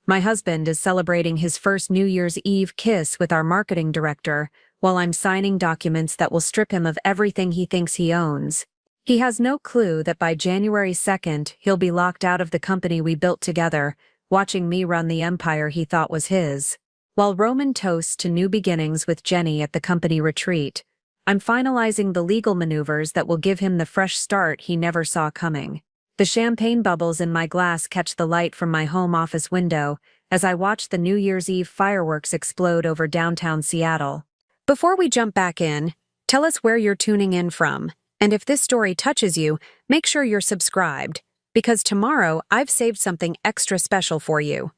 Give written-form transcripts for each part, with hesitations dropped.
My husband is celebrating his first New Year's Eve kiss with our marketing director, while I'm signing documents that will strip him of everything he thinks he owns. He has no clue that by January 2nd, he'll be locked out of the company we built together, watching me run the empire he thought was his. While Roman toasts to new beginnings with Jenny at the company retreat, I'm finalizing the legal maneuvers that will give him the fresh start he never saw coming. The champagne bubbles in my glass catch the light from my home office window as I watch the New Year's Eve fireworks explode over downtown Seattle. Before we jump back in, tell us where you're tuning in from, and if this story touches you, make sure you're subscribed, because tomorrow I've saved something extra special for you.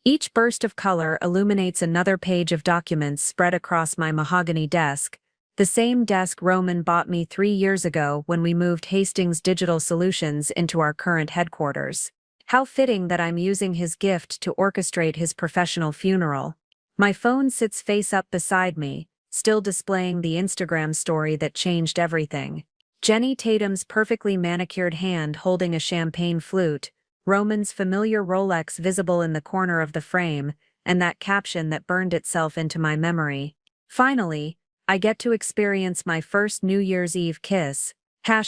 Each burst of color illuminates another page of documents spread across my mahogany desk, the same desk Roman bought me 3 years ago when we moved Hastings Digital Solutions into our current headquarters. How fitting that I'm using his gift to orchestrate his professional funeral. My phone sits face up beside me, still displaying the Instagram story that changed everything. Jenny Tatum's perfectly manicured hand holding a champagne flute, Roman's familiar Rolex visible in the corner of the frame, and that caption that burned itself into my memory. Finally, I get to experience my first New Year's Eve kiss,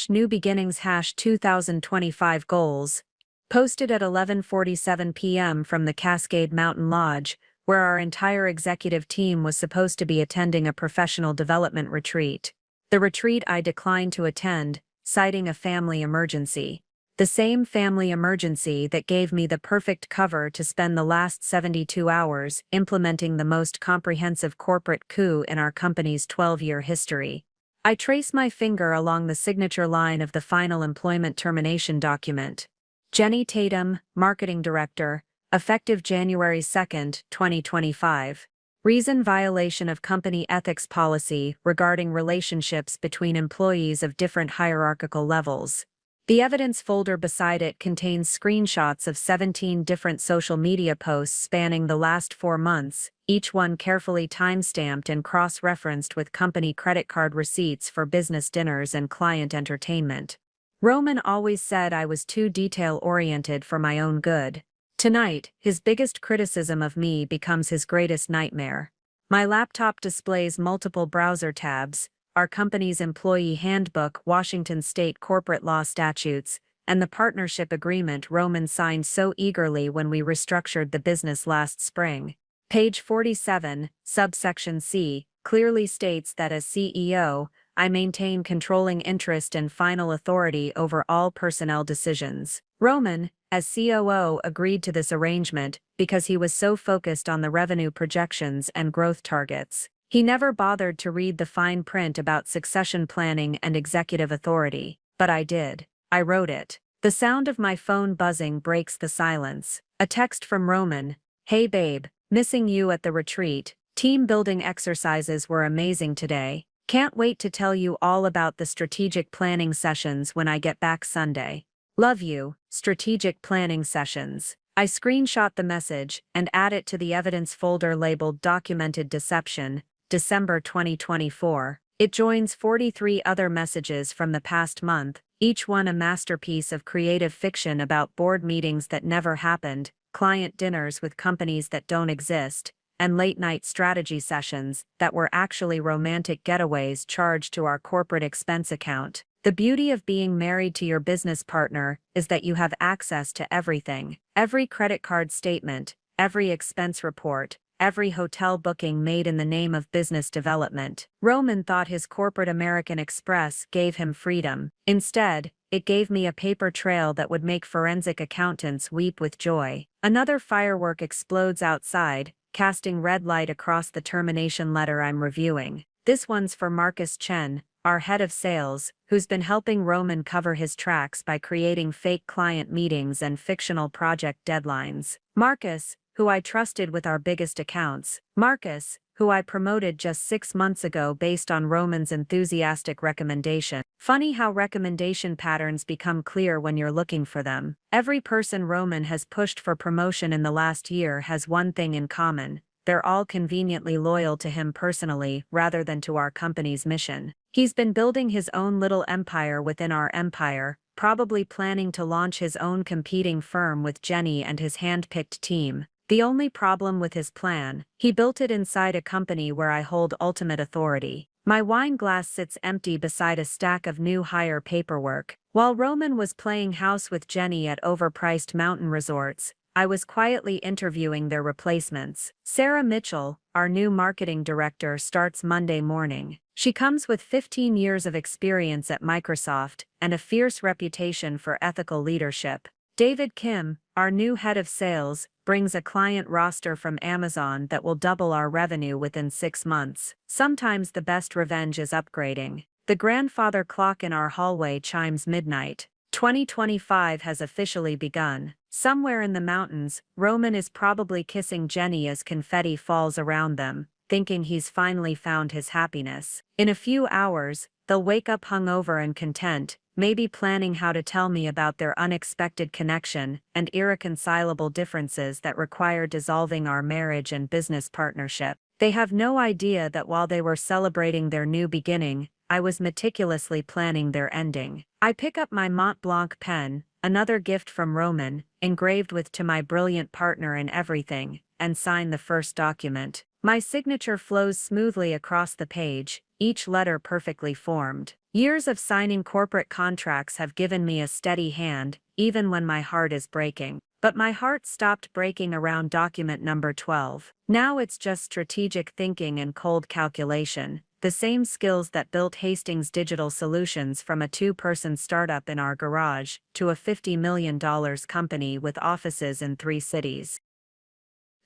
#New Beginnings #2025 goals, posted at 11:47 p.m. from the Cascade Mountain Lodge, where our entire executive team was supposed to be attending a professional development retreat. The retreat I declined to attend, citing a family emergency. The same family emergency that gave me the perfect cover to spend the last 72 hours implementing the most comprehensive corporate coup in our company's 12-year history. I trace my finger along the signature line of the final employment termination document. Jenny Tatum, Marketing Director, effective January 2nd, 2025. Reason: violation of company ethics policy regarding relationships between employees of different hierarchical levels. The evidence folder beside it contains screenshots of 17 different social media posts spanning the last 4 months, each one carefully time-stamped and cross-referenced with company credit card receipts for business dinners and client entertainment. Roman always said I was too detail-oriented for my own good. Tonight, his biggest criticism of me becomes his greatest nightmare. My laptop displays multiple browser tabs, our company's employee handbook, Washington state corporate law statutes, and the partnership agreement Roman signed so eagerly when we restructured the business last spring. Page 47, subsection C, clearly states that as CEO, I maintain controlling interest and final authority over all personnel decisions. Roman, as COO, agreed to this arrangement because he was so focused on the revenue projections and growth targets. He never bothered to read the fine print about succession planning and executive authority, but I did. I wrote it. The sound of my phone buzzing breaks the silence. A text from Roman. "Hey babe, missing you at the retreat. Team building exercises were amazing today. Can't wait to tell you all about the strategic planning sessions when I get back Sunday. Love you, strategic planning sessions." I screenshot the message and add it to the evidence folder labeled Documented Deception, December 2024. It joins 43 other messages from the past month, each one a masterpiece of creative fiction about board meetings that never happened, client dinners with companies that don't exist, and late-night strategy sessions that were actually romantic getaways charged to our corporate expense account. The beauty of being married to your business partner is that you have access to everything. Every credit card statement, every expense report, every hotel booking made in the name of business development. Roman thought his corporate American Express gave him freedom. Instead, it gave me a paper trail that would make forensic accountants weep with joy. Another firework explodes outside, casting red light across the termination letter I'm reviewing. This one's for Marcus Chen, our head of sales, who's been helping Roman cover his tracks by creating fake client meetings and fictional project deadlines. Marcus, who I trusted with our biggest accounts. Marcus, who I promoted just 6 months ago based on Roman's enthusiastic recommendation. Funny how recommendation patterns become clear when you're looking for them. Every person Roman has pushed for promotion in the last year has one thing in common: they're all conveniently loyal to him personally rather than to our company's mission. He's been building his own little empire within our empire, probably planning to launch his own competing firm with Jenny and his hand-picked team. The only problem with his plan, he built it inside a company where I hold ultimate authority. My wine glass sits empty beside a stack of new hire paperwork. While Roman was playing house with Jenny at overpriced mountain resorts, I was quietly interviewing their replacements. Sarah Mitchell, our new marketing director, starts Monday morning. She comes with 15 years of experience at Microsoft and a fierce reputation for ethical leadership. David Kim, our new head of sales, brings a client roster from Amazon that will double our revenue within 6 months. Sometimes the best revenge is upgrading. The grandfather clock in our hallway chimes midnight. 2025 has officially begun. Somewhere in the mountains, Roman is probably kissing Jenny as confetti falls around them, thinking he's finally found his happiness. In a few hours, they'll wake up hungover and content, maybe planning how to tell me about their unexpected connection and irreconcilable differences that require dissolving our marriage and business partnership. They have no idea that while they were celebrating their new beginning, I was meticulously planning their ending. I pick up my Mont Blanc pen, another gift from Roman, engraved with "To my brilliant partner in everything," and sign the first document. My signature flows smoothly across the page, each letter perfectly formed. Years of signing corporate contracts have given me a steady hand, even when my heart is breaking. But my heart stopped breaking around document number 12. Now it's just strategic thinking and cold calculation, the same skills that built Hastings Digital Solutions from a 2-person startup in our garage to a $50 million company with offices in 3 cities.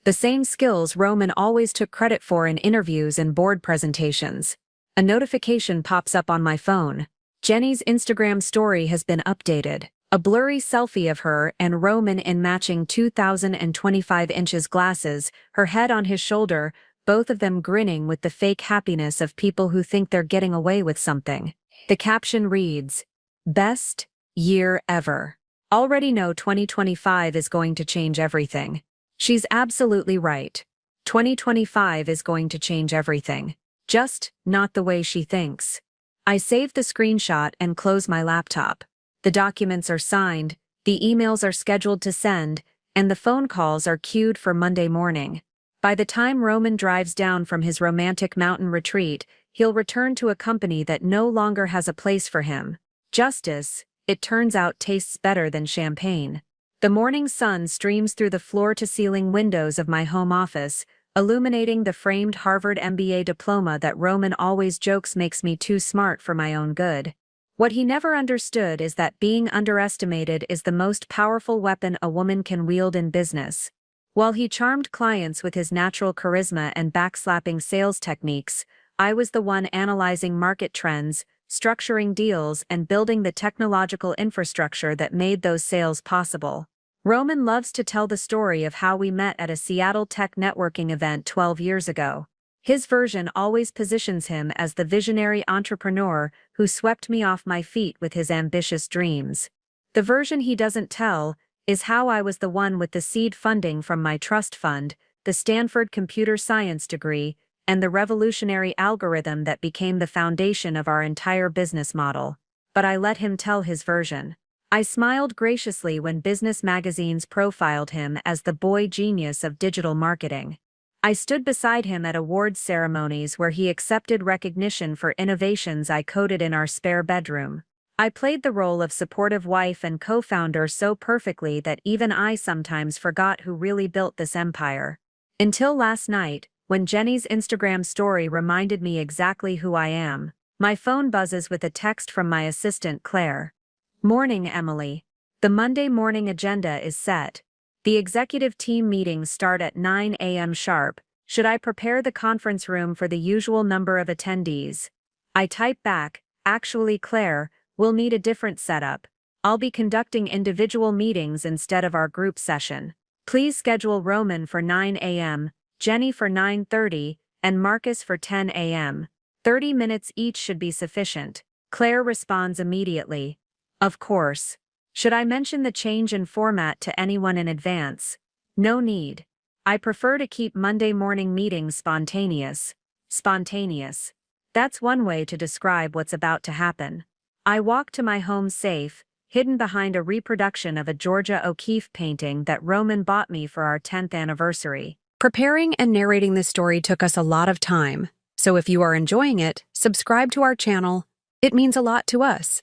The same skills Roman always took credit for in interviews and board presentations. A notification pops up on my phone. Jenny's Instagram story has been updated. A blurry selfie of her and Roman in matching 2025 inches glasses, her head on his shoulder, both of them grinning with the fake happiness of people who think they're getting away with something. The caption reads, "Best year ever. Already know 2025 is going to change everything." She's absolutely right. 2025 is going to change everything. Just not the way she thinks. I save the screenshot and close my laptop. The documents are signed, the emails are scheduled to send, and the phone calls are queued for Monday morning. By the time Roman drives down from his romantic mountain retreat, he'll return to a company that no longer has a place for him. Justice, it turns out, tastes better than champagne. The morning sun streams through the floor-to-ceiling windows of my home office, illuminating the framed Harvard MBA diploma that Roman always jokes makes me too smart for my own good. What he never understood is that being underestimated is the most powerful weapon a woman can wield in business. While he charmed clients with his natural charisma and backslapping sales techniques, I was the one analyzing market trends, structuring deals, and building the technological infrastructure that made those sales possible. Roman loves to tell the story of how we met at a Seattle tech networking event 12 years ago. His version always positions him as the visionary entrepreneur who swept me off my feet with his ambitious dreams. The version he doesn't tell is how I was the one with the seed funding from my trust fund, the Stanford computer science degree, and the revolutionary algorithm that became the foundation of our entire business model. But I let him tell his version. I smiled graciously when business magazines profiled him as the boy genius of digital marketing. I stood beside him at awards ceremonies where he accepted recognition for innovations I coded in our spare bedroom. I played the role of supportive wife and co-founder so perfectly that even I sometimes forgot who really built this empire. Until last night, when Jenny's Instagram story reminded me exactly who I am. My phone buzzes with a text from my assistant Claire. "Morning, Emily. The Monday morning agenda is set. The executive team meetings start at 9 a.m. sharp. Should I prepare the conference room for the usual number of attendees?" I type back, "Actually, Claire, we'll need a different setup. I'll be conducting individual meetings instead of our group session. Please schedule Roman for 9 a.m., Jenny for 9:30, and Marcus for 10 a.m. 30 minutes each should be sufficient." Claire responds immediately. "Of course. Should I mention the change in format to anyone in advance?" "No need. I prefer to keep Monday morning meetings spontaneous." Spontaneous. That's one way to describe what's about to happen. I walk to my home safe, hidden behind a reproduction of a Georgia O'Keeffe painting that Roman bought me for our 10th anniversary. Preparing and narrating this story took us a lot of time, so if you are enjoying it, subscribe to our channel. It means a lot to us.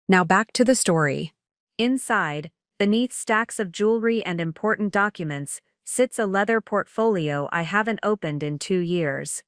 Now back to the story. Inside, beneath stacks of jewelry and important documents, sits a leather portfolio I haven't opened in 2 years.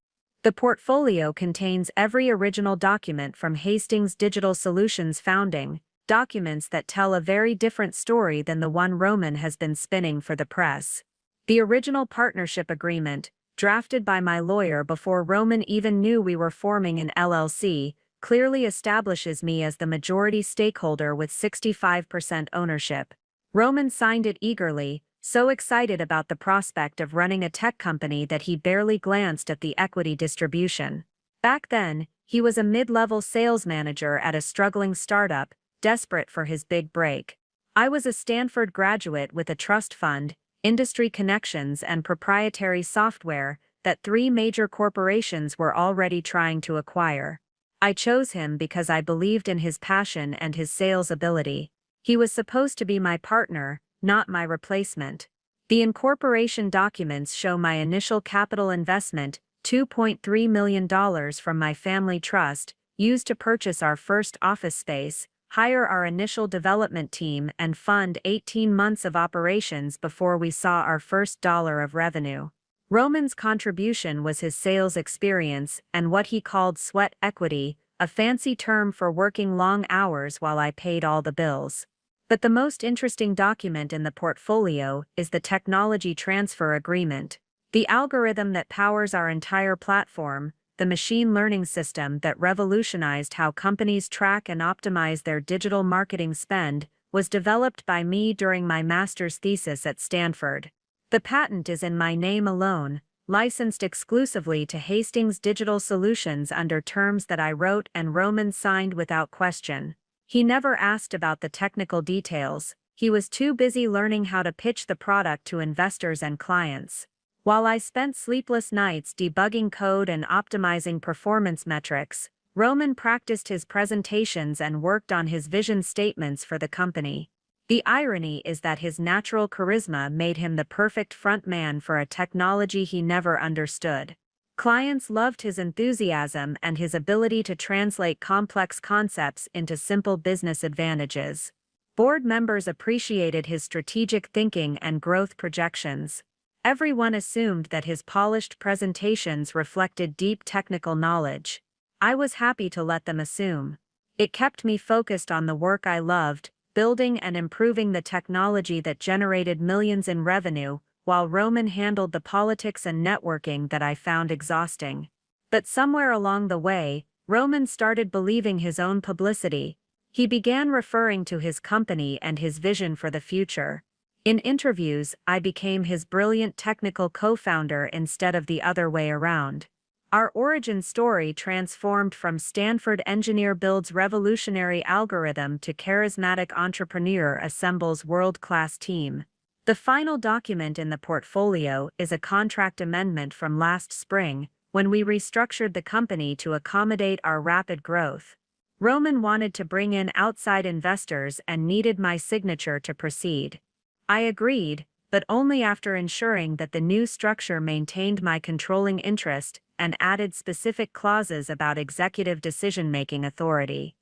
The portfolio contains every original document from Hastings Digital Solutions founding, documents that tell a very different story than the one Roman has been spinning for the press. The original partnership agreement, drafted by my lawyer before Roman even knew we were forming an LLC, clearly establishes me as the majority stakeholder with 65% ownership. Roman signed it eagerly, so excited about the prospect of running a tech company that he barely glanced at the equity distribution. Back then, he was a mid-level sales manager at a struggling startup, desperate for his big break. I was a Stanford graduate with a trust fund, industry connections and proprietary software that 3 major corporations were already trying to acquire. I chose him because I believed in his passion and his sales ability. He was supposed to be my partner, not my replacement. The incorporation documents show my initial capital investment, $2.3 million from my family trust, used to purchase our first office space, hire our initial development team and fund 18 months of operations before we saw our first dollar of revenue. Roman's contribution was his sales experience and what he called sweat equity, a fancy term for working long hours while I paid all the bills. But the most interesting document in the portfolio is the technology transfer agreement. The algorithm that powers our entire platform, the machine learning system that revolutionized how companies track and optimize their digital marketing spend, was developed by me during my master's thesis at Stanford. The patent is in my name alone, licensed exclusively to Hastings Digital Solutions under terms that I wrote and Roman signed without question. He never asked about the technical details, he was too busy learning how to pitch the product to investors and clients. While I spent sleepless nights debugging code and optimizing performance metrics, Roman practiced his presentations and worked on his vision statements for the company. The irony is that his natural charisma made him the perfect front man for a technology he never understood. Clients loved his enthusiasm and his ability to translate complex concepts into simple business advantages. Board members appreciated his strategic thinking and growth projections. Everyone assumed that his polished presentations reflected deep technical knowledge. I was happy to let them assume. It kept me focused on the work I loved, building and improving the technology that generated millions in revenue, while Roman handled the politics and networking that I found exhausting. But somewhere along the way, Roman started believing his own publicity. He began referring to his company and his vision for the future. In interviews, I became his brilliant technical co-founder instead of the other way around. Our origin story transformed from Stanford engineer builds revolutionary algorithm to charismatic entrepreneur assembles world-class team. The final document in the portfolio is a contract amendment from last spring, when we restructured the company to accommodate our rapid growth. Roman wanted to bring in outside investors and needed my signature to proceed. I agreed, but only after ensuring that the new structure maintained my controlling interest and added specific clauses about executive decision-making authority.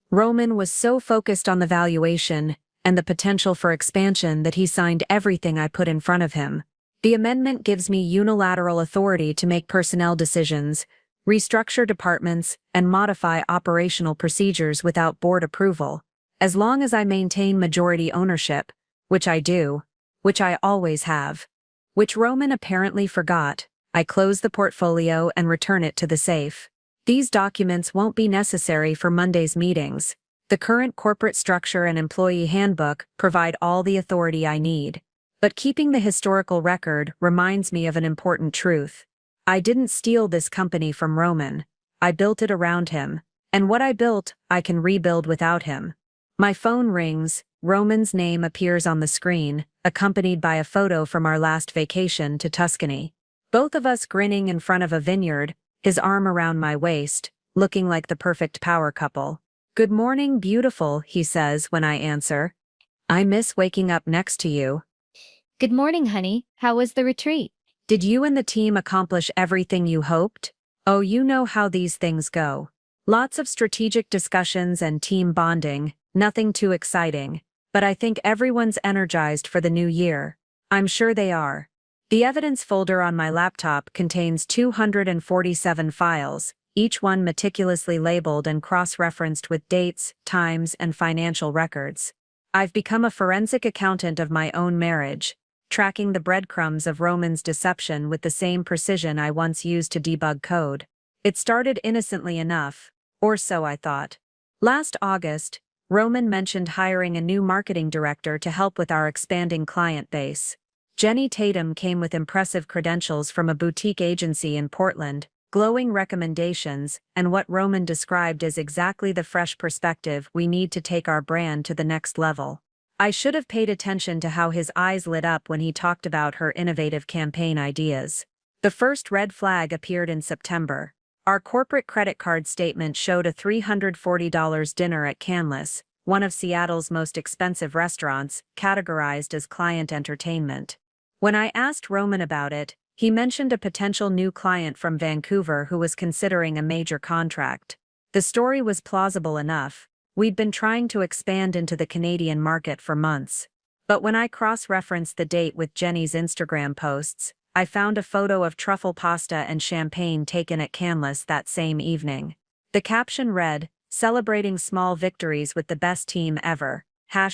Roman was so focused on the valuation and the potential for expansion that he signed everything I put in front of him. The amendment gives me unilateral authority to make personnel decisions, restructure departments, and modify operational procedures without board approval, as long as I maintain majority ownership, which I do, which I always have. Which Roman apparently forgot. I close the portfolio and return it to the safe. These documents won't be necessary for Monday's meetings. The current corporate structure and employee handbook provide all the authority I need. But keeping the historical record reminds me of an important truth. I didn't steal this company from Roman. I built it around him. And what I built, I can rebuild without him. My phone rings, Roman's name appears on the screen, accompanied by a photo from our last vacation to Tuscany. Both of us grinning in front of a vineyard, his arm around my waist, looking like the perfect power couple. Good morning, beautiful, he says when I answer. I miss waking up next to you. Good morning, honey. How was the retreat? Did you and the team accomplish everything you hoped? Oh, you know how these things go. Lots of strategic discussions and team bonding, nothing too exciting. But I think everyone's energized for the new year. I'm sure they are. The evidence folder on my laptop contains 247 files, each one meticulously labeled and cross-referenced with dates, times, and financial records. I've become a forensic accountant of my own marriage, tracking the breadcrumbs of Roman's deception with the same precision I once used to debug code. It started innocently enough, or so I thought. Last August, Roman mentioned hiring a new marketing director to help with our expanding client base. Jenny Tatum came with impressive credentials from a boutique agency in Portland, glowing recommendations, and what Roman described as exactly the fresh perspective we need to take our brand to the next level. I should have paid attention to how his eyes lit up when he talked about her innovative campaign ideas. The first red flag appeared in September. Our corporate credit card statement showed a $340 dinner at Canlis, one of Seattle's most expensive restaurants, categorized as client entertainment. When I asked Roman about it, he mentioned a potential new client from Vancouver who was considering a major contract. The story was plausible enough. We'd been trying to expand into the Canadian market for months. But when I cross-referenced the date with Jenny's Instagram posts, I found a photo of truffle pasta and champagne taken at Canlis that same evening. The caption read, "Celebrating small victories with the best team ever,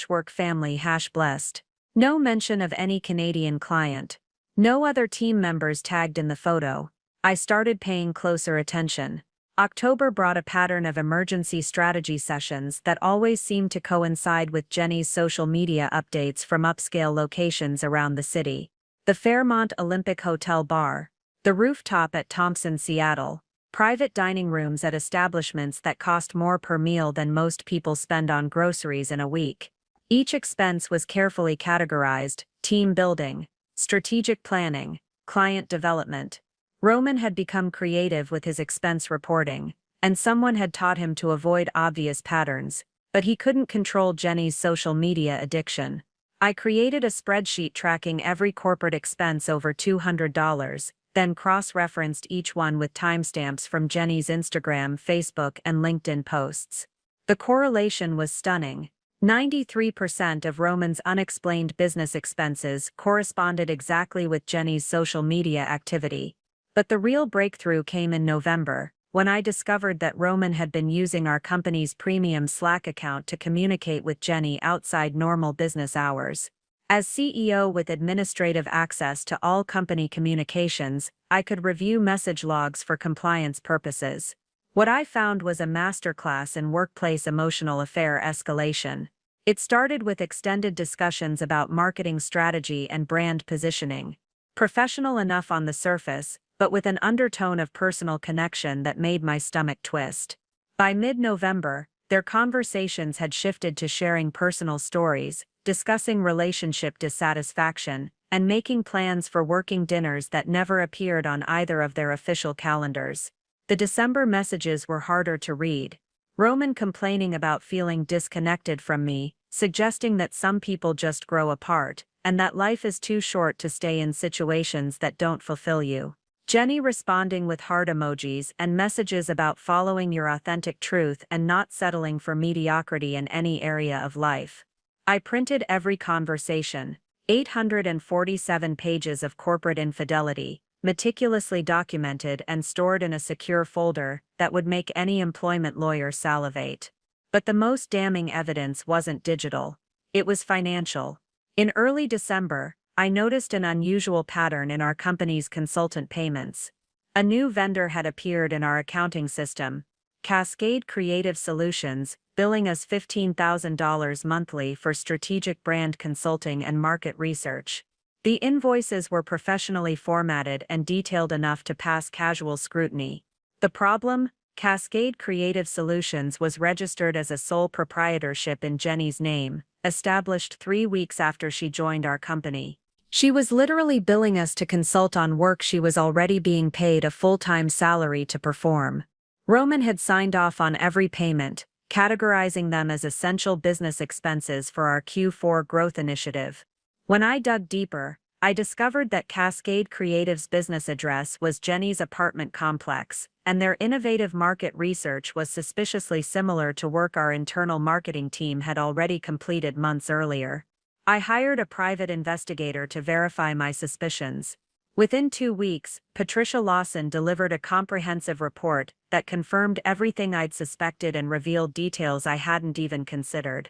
#work family #blessed. No mention of any Canadian client. No other team members tagged in the photo. I started paying closer attention. October brought a pattern of emergency strategy sessions that always seemed to coincide with Jenny's social media updates from upscale locations around the city. The Fairmont Olympic Hotel Bar, the rooftop at Thompson, Seattle, private dining rooms at establishments that cost more per meal than most people spend on groceries in a week. Each expense was carefully categorized: team building, strategic planning, client development. Roman had become creative with his expense reporting, and someone had taught him to avoid obvious patterns, but he couldn't control Jenny's social media addiction. I created a spreadsheet tracking every corporate expense over $200, then cross-referenced each one with timestamps from Jenny's Instagram, Facebook, and LinkedIn posts. The correlation was stunning. 93% of Roman's unexplained business expenses corresponded exactly with Jenny's social media activity. But the real breakthrough came in November, when I discovered that Roman had been using our company's premium Slack account to communicate with Jenny outside normal business hours. As CEO with administrative access to all company communications, I could review message logs for compliance purposes. What I found was a masterclass in workplace emotional affair escalation. It started with extended discussions about marketing strategy and brand positioning. Professional enough on the surface, but with an undertone of personal connection that made my stomach twist. By mid-November, their conversations had shifted to sharing personal stories, discussing relationship dissatisfaction, and making plans for working dinners that never appeared on either of their official calendars. The December messages were harder to read. Roman complaining about feeling disconnected from me, suggesting that some people just grow apart, and that life is too short to stay in situations that don't fulfill you. Jenny responding with heart emojis and messages about following your authentic truth and not settling for mediocrity in any area of life. I printed every conversation, 847 pages of corporate infidelity, meticulously documented and stored in a secure folder that would make any employment lawyer salivate. But the most damning evidence wasn't digital. It was financial. In early December, I noticed an unusual pattern in our company's consultant payments. A new vendor had appeared in our accounting system, Cascade Creative Solutions, billing us $15,000 monthly for strategic brand consulting and market research. The invoices were professionally formatted and detailed enough to pass casual scrutiny. The problem? Cascade Creative Solutions was registered as a sole proprietorship in Jenny's name, established 3 weeks after she joined our company. She was literally billing us to consult on work she was already being paid a full-time salary to perform. Roman had signed off on every payment, categorizing them as essential business expenses for our Q4 growth initiative. When I dug deeper, I discovered that Cascade Creative's business address was Jenny's apartment complex, and their innovative market research was suspiciously similar to work our internal marketing team had already completed months earlier. I hired a private investigator to verify my suspicions. Within 2 weeks, Patricia Lawson delivered a comprehensive report that confirmed everything I'd suspected and revealed details I hadn't even considered.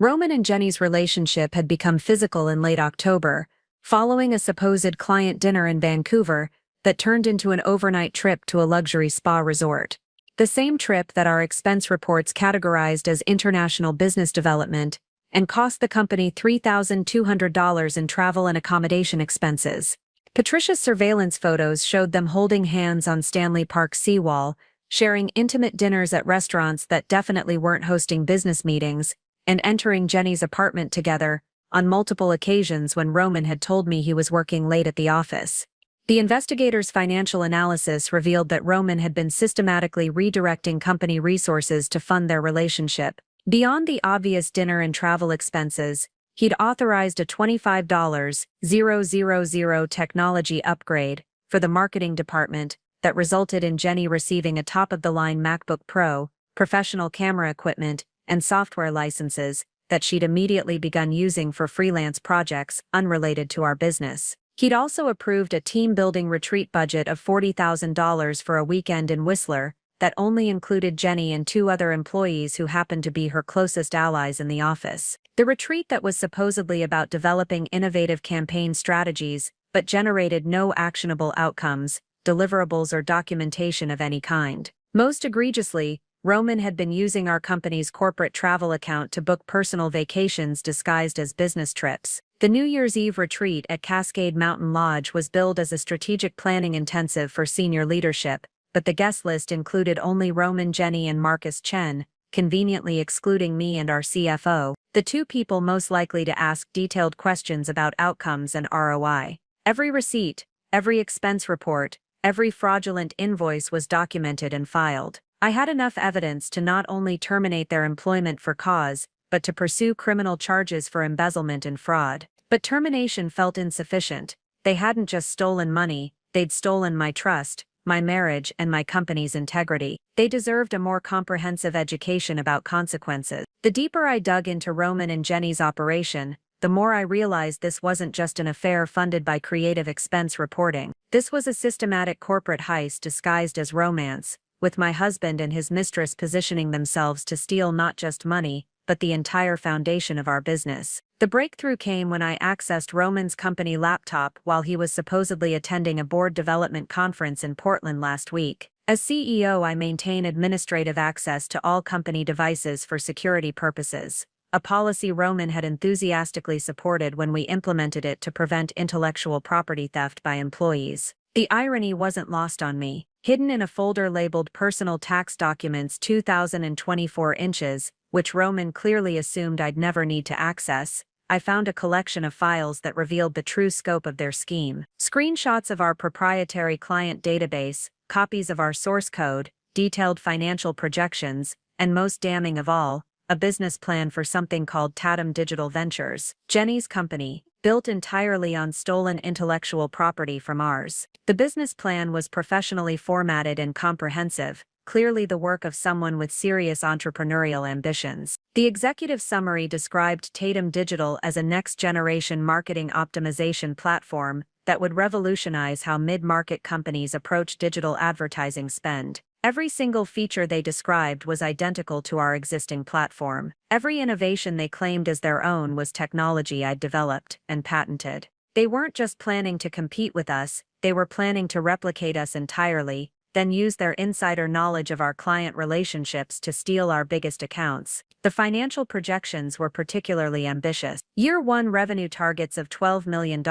Roman and Jenny's relationship had become physical in late October, following a supposed client dinner in Vancouver that turned into an overnight trip to a luxury spa resort. The same trip that our expense reports categorized as international business development and cost the company $3,200 in travel and accommodation expenses. Patricia's surveillance photos showed them holding hands on Stanley Park's seawall, sharing intimate dinners at restaurants that definitely weren't hosting business meetings, and entering Jenny's apartment together on multiple occasions when Roman had told me he was working late at the office. The investigator's financial analysis revealed that Roman had been systematically redirecting company resources to fund their relationship. Beyond the obvious dinner and travel expenses, he'd authorized a $25,000 technology upgrade for the marketing department that resulted in Jenny receiving a top-of-the-line MacBook Pro, professional camera equipment, and software licenses that she'd immediately begun using for freelance projects unrelated to our business. He'd also approved a team-building retreat budget of $40,000 for a weekend in Whistler that only included Jenny and 2 other employees who happened to be her closest allies in the office. The retreat that was supposedly about developing innovative campaign strategies but generated no actionable outcomes, deliverables, or documentation of any kind. Most egregiously, Roman had been using our company's corporate travel account to book personal vacations disguised as business trips. The New Year's Eve retreat at Cascade Mountain Lodge was billed as a strategic planning intensive for senior leadership, but the guest list included only Roman, Jenny, and Marcus Chen, conveniently excluding me and our CFO, the 2 people most likely to ask detailed questions about outcomes and ROI. Every receipt, every expense report, every fraudulent invoice was documented and filed. I had enough evidence to not only terminate their employment for cause, but to pursue criminal charges for embezzlement and fraud. But termination felt insufficient. They hadn't just stolen money, they'd stolen my trust, my marriage, and my company's integrity. They deserved a more comprehensive education about consequences. The deeper I dug into Roman and Jenny's operation, the more I realized this wasn't just an affair funded by creative expense reporting. This was a systematic corporate heist disguised as romance, with my husband and his mistress positioning themselves to steal not just money, but the entire foundation of our business. The breakthrough came when I accessed Roman's company laptop while he was supposedly attending a board development conference in Portland last week. As CEO, I maintain administrative access to all company devices for security purposes, a policy Roman had enthusiastically supported when we implemented it to prevent intellectual property theft by employees. The irony wasn't lost on me. Hidden in a folder labeled Personal Tax Documents 2024 inches, which Roman clearly assumed I'd never need to access, I found a collection of files that revealed the true scope of their scheme. Screenshots of our proprietary client database, copies of our source code, detailed financial projections, and most damning of all, a business plan for something called Tatum Digital Ventures, Jenny's company, built entirely on stolen intellectual property from ours. The business plan was professionally formatted and comprehensive, clearly the work of someone with serious entrepreneurial ambitions. The executive summary described Tatum Digital as a next-generation marketing optimization platform that would revolutionize how mid-market companies approach digital advertising spend. Every single feature they described was identical to our existing platform. Every innovation they claimed as their own was technology I'd developed and patented. They weren't just planning to compete with us, they were planning to replicate us entirely, then use their insider knowledge of our client relationships to steal our biggest accounts. The financial projections were particularly ambitious. Year 1 revenue targets of $12 million,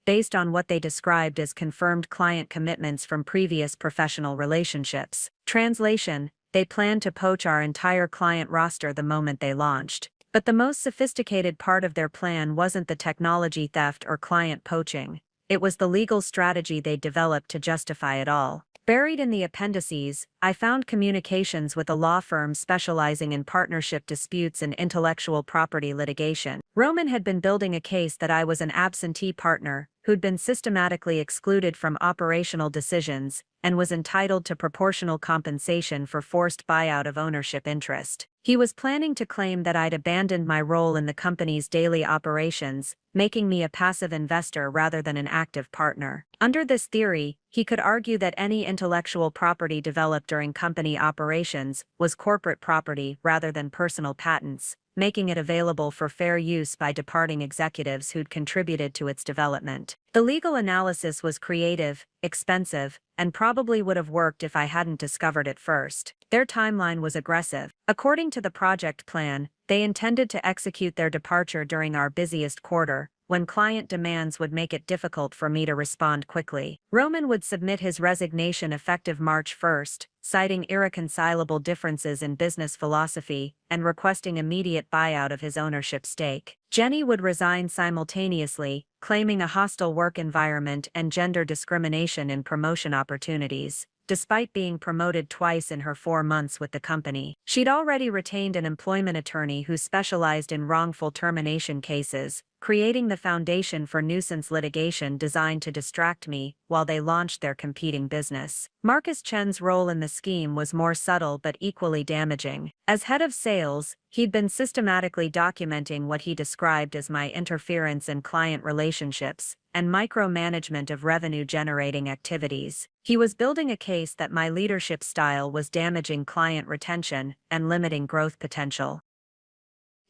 based on what they described as confirmed client commitments from previous professional relationships. Translation: they planned to poach our entire client roster the moment they launched. But the most sophisticated part of their plan wasn't the technology theft or client poaching. It was the legal strategy they developed to justify it all. Buried in the appendices, I found communications with a law firm specializing in partnership disputes and intellectual property litigation. Roman had been building a case that I was an absentee partner who'd been systematically excluded from operational decisions and was entitled to proportional compensation for forced buyout of ownership interest. He was planning to claim that I'd abandoned my role in the company's daily operations, making me a passive investor rather than an active partner. Under this theory, he could argue that any intellectual property developed during company operations was corporate property rather than personal patents, making it available for fair use by departing executives who'd contributed to its development. The legal analysis was creative, expensive, and probably would have worked if I hadn't discovered it first. Their timeline was aggressive. According to the project plan, they intended to execute their departure during our busiest quarter, when client demands would make it difficult for me to respond quickly. Roman would submit his resignation effective March 1st, citing irreconcilable differences in business philosophy and requesting immediate buyout of his ownership stake. Jenny would resign simultaneously, claiming a hostile work environment and gender discrimination in promotion opportunities, despite being promoted twice in her 4 months with the company. She'd already retained an employment attorney who specialized in wrongful termination cases, creating the foundation for nuisance litigation designed to distract me while they launched their competing business. Marcus Chen's role in the scheme was more subtle but equally damaging. As head of sales, he'd been systematically documenting what he described as my interference in client relationships and micromanagement of revenue-generating activities. He was building a case that my leadership style was damaging client retention and limiting growth potential.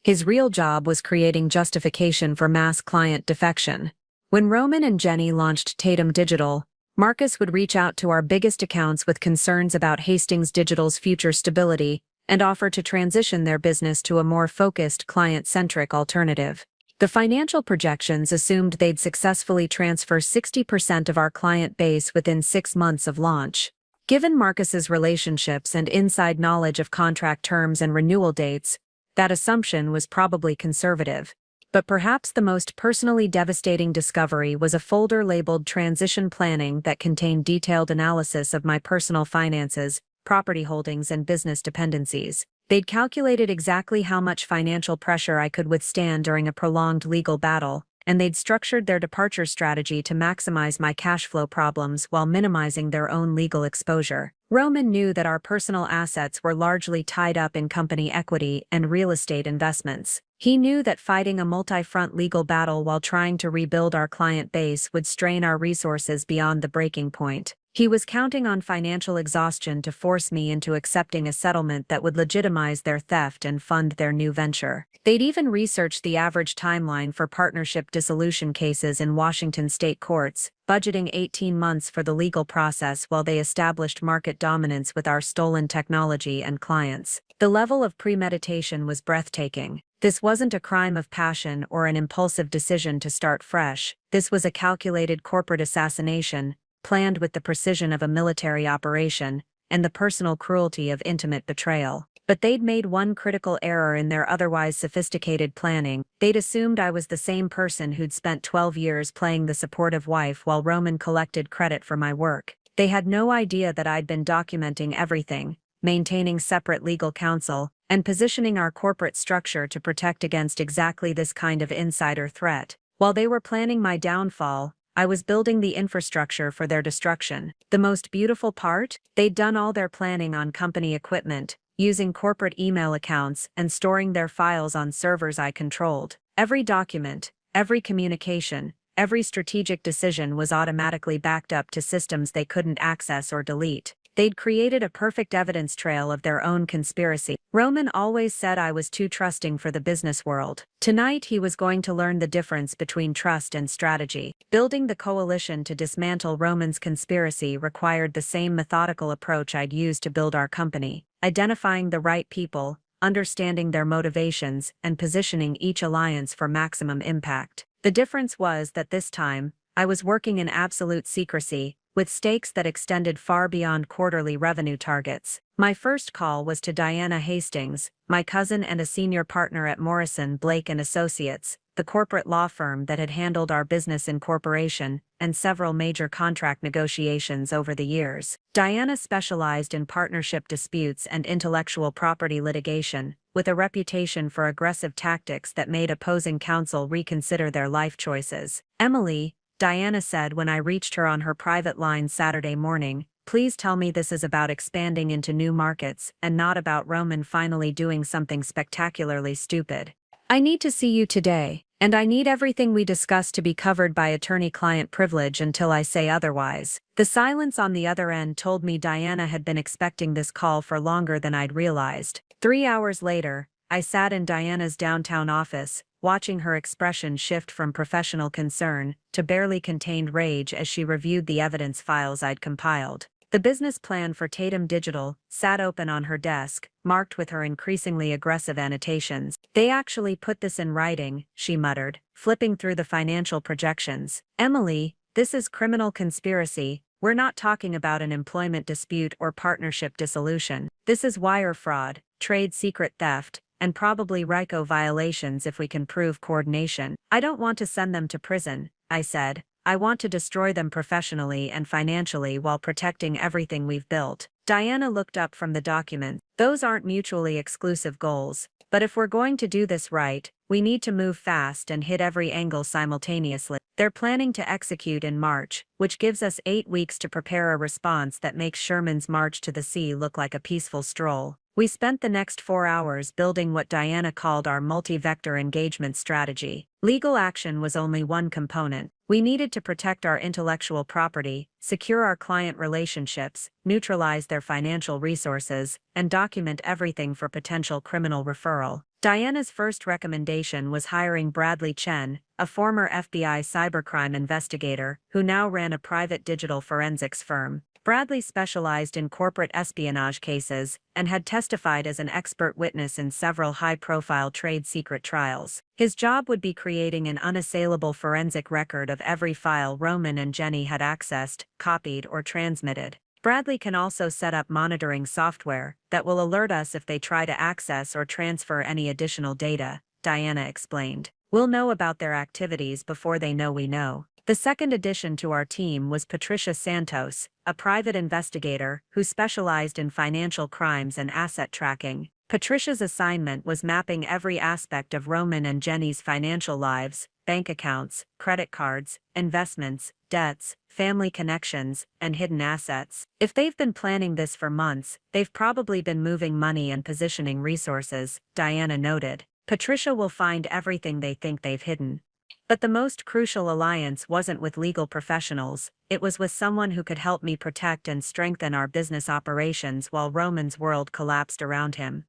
His real job was creating justification for mass client defection. When Roman and Jenny launched Tatum Digital, Marcus would reach out to our biggest accounts with concerns about Hastings Digital's future stability and offer to transition their business to a more focused, client-centric alternative. The financial projections assumed they'd successfully transfer 60% of our client base within 6 months of launch. Given Marcus's relationships and inside knowledge of contract terms and renewal dates, that assumption was probably conservative. But perhaps the most personally devastating discovery was a folder labeled Transition Planning that contained detailed analysis of my personal finances, property holdings, and business dependencies. They'd calculated exactly how much financial pressure I could withstand during a prolonged legal battle, and they'd structured their departure strategy to maximize my cash flow problems while minimizing their own legal exposure. Roman knew that our personal assets were largely tied up in company equity and real estate investments. He knew that fighting a multi-front legal battle while trying to rebuild our client base would strain our resources beyond the breaking point. He was counting on financial exhaustion to force me into accepting a settlement that would legitimize their theft and fund their new venture. They'd even researched the average timeline for partnership dissolution cases in Washington state courts, budgeting 18 months for the legal process while they established market dominance with our stolen technology and clients. The level of premeditation was breathtaking. This wasn't a crime of passion or an impulsive decision to start fresh. This was a calculated corporate assassination, planned with the precision of a military operation and the personal cruelty of intimate betrayal. But they'd made one critical error in their otherwise sophisticated planning. They'd assumed I was the same person who'd spent 12 years playing the supportive wife while Roman collected credit for my work. They had no idea that I'd been documenting everything, maintaining separate legal counsel, and positioning our corporate structure to protect against exactly this kind of insider threat. While they were planning my downfall, I was building the infrastructure for their destruction. The most beautiful part? They'd done all their planning on company equipment, using corporate email accounts and storing their files on servers I controlled. Every document, every communication, every strategic decision was automatically backed up to systems they couldn't access or delete. They'd created a perfect evidence trail of their own conspiracy. Roman always said I was too trusting for the business world. Tonight he was going to learn the difference between trust and strategy. Building the coalition to dismantle Roman's conspiracy required the same methodical approach I'd used to build our company, identifying the right people, understanding their motivations, and positioning each alliance for maximum impact. The difference was that this time, I was working in absolute secrecy, with stakes that extended far beyond quarterly revenue targets. My first call was to Diana Hastings, my cousin and a senior partner at Morrison, Blake and Associates, the corporate law firm that had handled our business incorporation and several major contract negotiations over the years. Diana specialized in partnership disputes and intellectual property litigation, with a reputation for aggressive tactics that made opposing counsel reconsider their life choices. "Emily," Diana said when I reached her on her private line Saturday morning, "please tell me this is about expanding into new markets and not about Roman finally doing something spectacularly stupid. I need to see you today, and I need everything we discuss to be covered by attorney-client privilege until I say otherwise." The silence on the other end told me Diana had been expecting this call for longer than I'd realized. 3 hours later, I sat in Diana's downtown office, watching her expression shift from professional concern to barely contained rage as she reviewed the evidence files I'd compiled. The business plan for Tatum Digital sat open on her desk, marked with her increasingly aggressive annotations. "They actually put this in writing," she muttered, flipping through the financial projections. "Emily, this is criminal conspiracy. We're not talking about an employment dispute or partnership dissolution. This is wire fraud, trade secret theft, and probably RICO violations if we can prove coordination." "I don't want to send them to prison," I said. "I want to destroy them professionally and financially while protecting everything we've built." Diana looked up from the document. "Those aren't mutually exclusive goals. But if we're going to do this right, we need to move fast and hit every angle simultaneously. They're planning to execute in March, which gives us 8 weeks to prepare a response that makes Sherman's march to the sea look like a peaceful stroll." We spent the next 4 hours building what Diana called our multi-vector engagement strategy. Legal action was only one component. We needed to protect our intellectual property, secure our client relationships, neutralize their financial resources, and document everything for potential criminal referral. Diana's first recommendation was hiring Bradley Chen, a former FBI cybercrime investigator who now ran a private digital forensics firm. Bradley specialized in corporate espionage cases and had testified as an expert witness in several high-profile trade secret trials. His job would be creating an unassailable forensic record of every file Roman and Jenny had accessed, copied, or transmitted. Bradley can also set up monitoring software that will alert us if they try to access or transfer any additional data, Diana explained. "We'll know about their activities before they know we know." The second addition to our team was Patricia Santos, a private investigator who specialized in financial crimes and asset tracking. Patricia's assignment was mapping every aspect of Roman and Jenny's financial lives: bank accounts, credit cards, investments, debts, family connections, and hidden assets. "If they've been planning this for months, they've probably been moving money and positioning resources," Diana noted. "Patricia will find everything they think they've hidden." But the most crucial alliance wasn't with legal professionals, it was with someone who could help me protect and strengthen our business operations while Roman's world collapsed around him.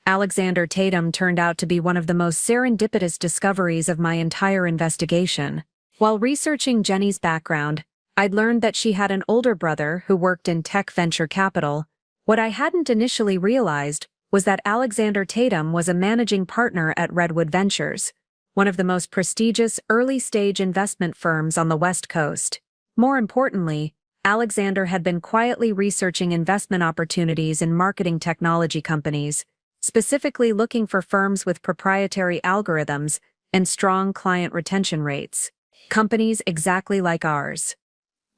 Alexander Tatum turned out to be one of the most serendipitous discoveries of my entire investigation. While researching Jenny's background, I'd learned that she had an older brother who worked in tech venture capital. What I hadn't initially realized was that Alexander Tatum was a managing partner at Redwood Ventures, one of the most prestigious early-stage investment firms on the West Coast. More importantly, Alexander had been quietly researching investment opportunities in marketing technology companies, specifically looking for firms with proprietary algorithms and strong client retention rates. Companies exactly like ours.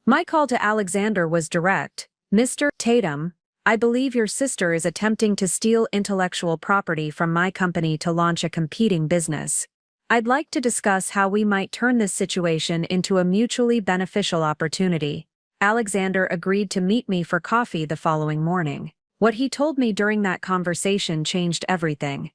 My call to Alexander was direct. "Mr. Tatum, I believe your sister is attempting to steal intellectual property from my company to launch a competing business. I'd like to discuss how we might turn this situation into a mutually beneficial opportunity." Alexander agreed to meet me for coffee the following morning. What he told me during that conversation changed everything.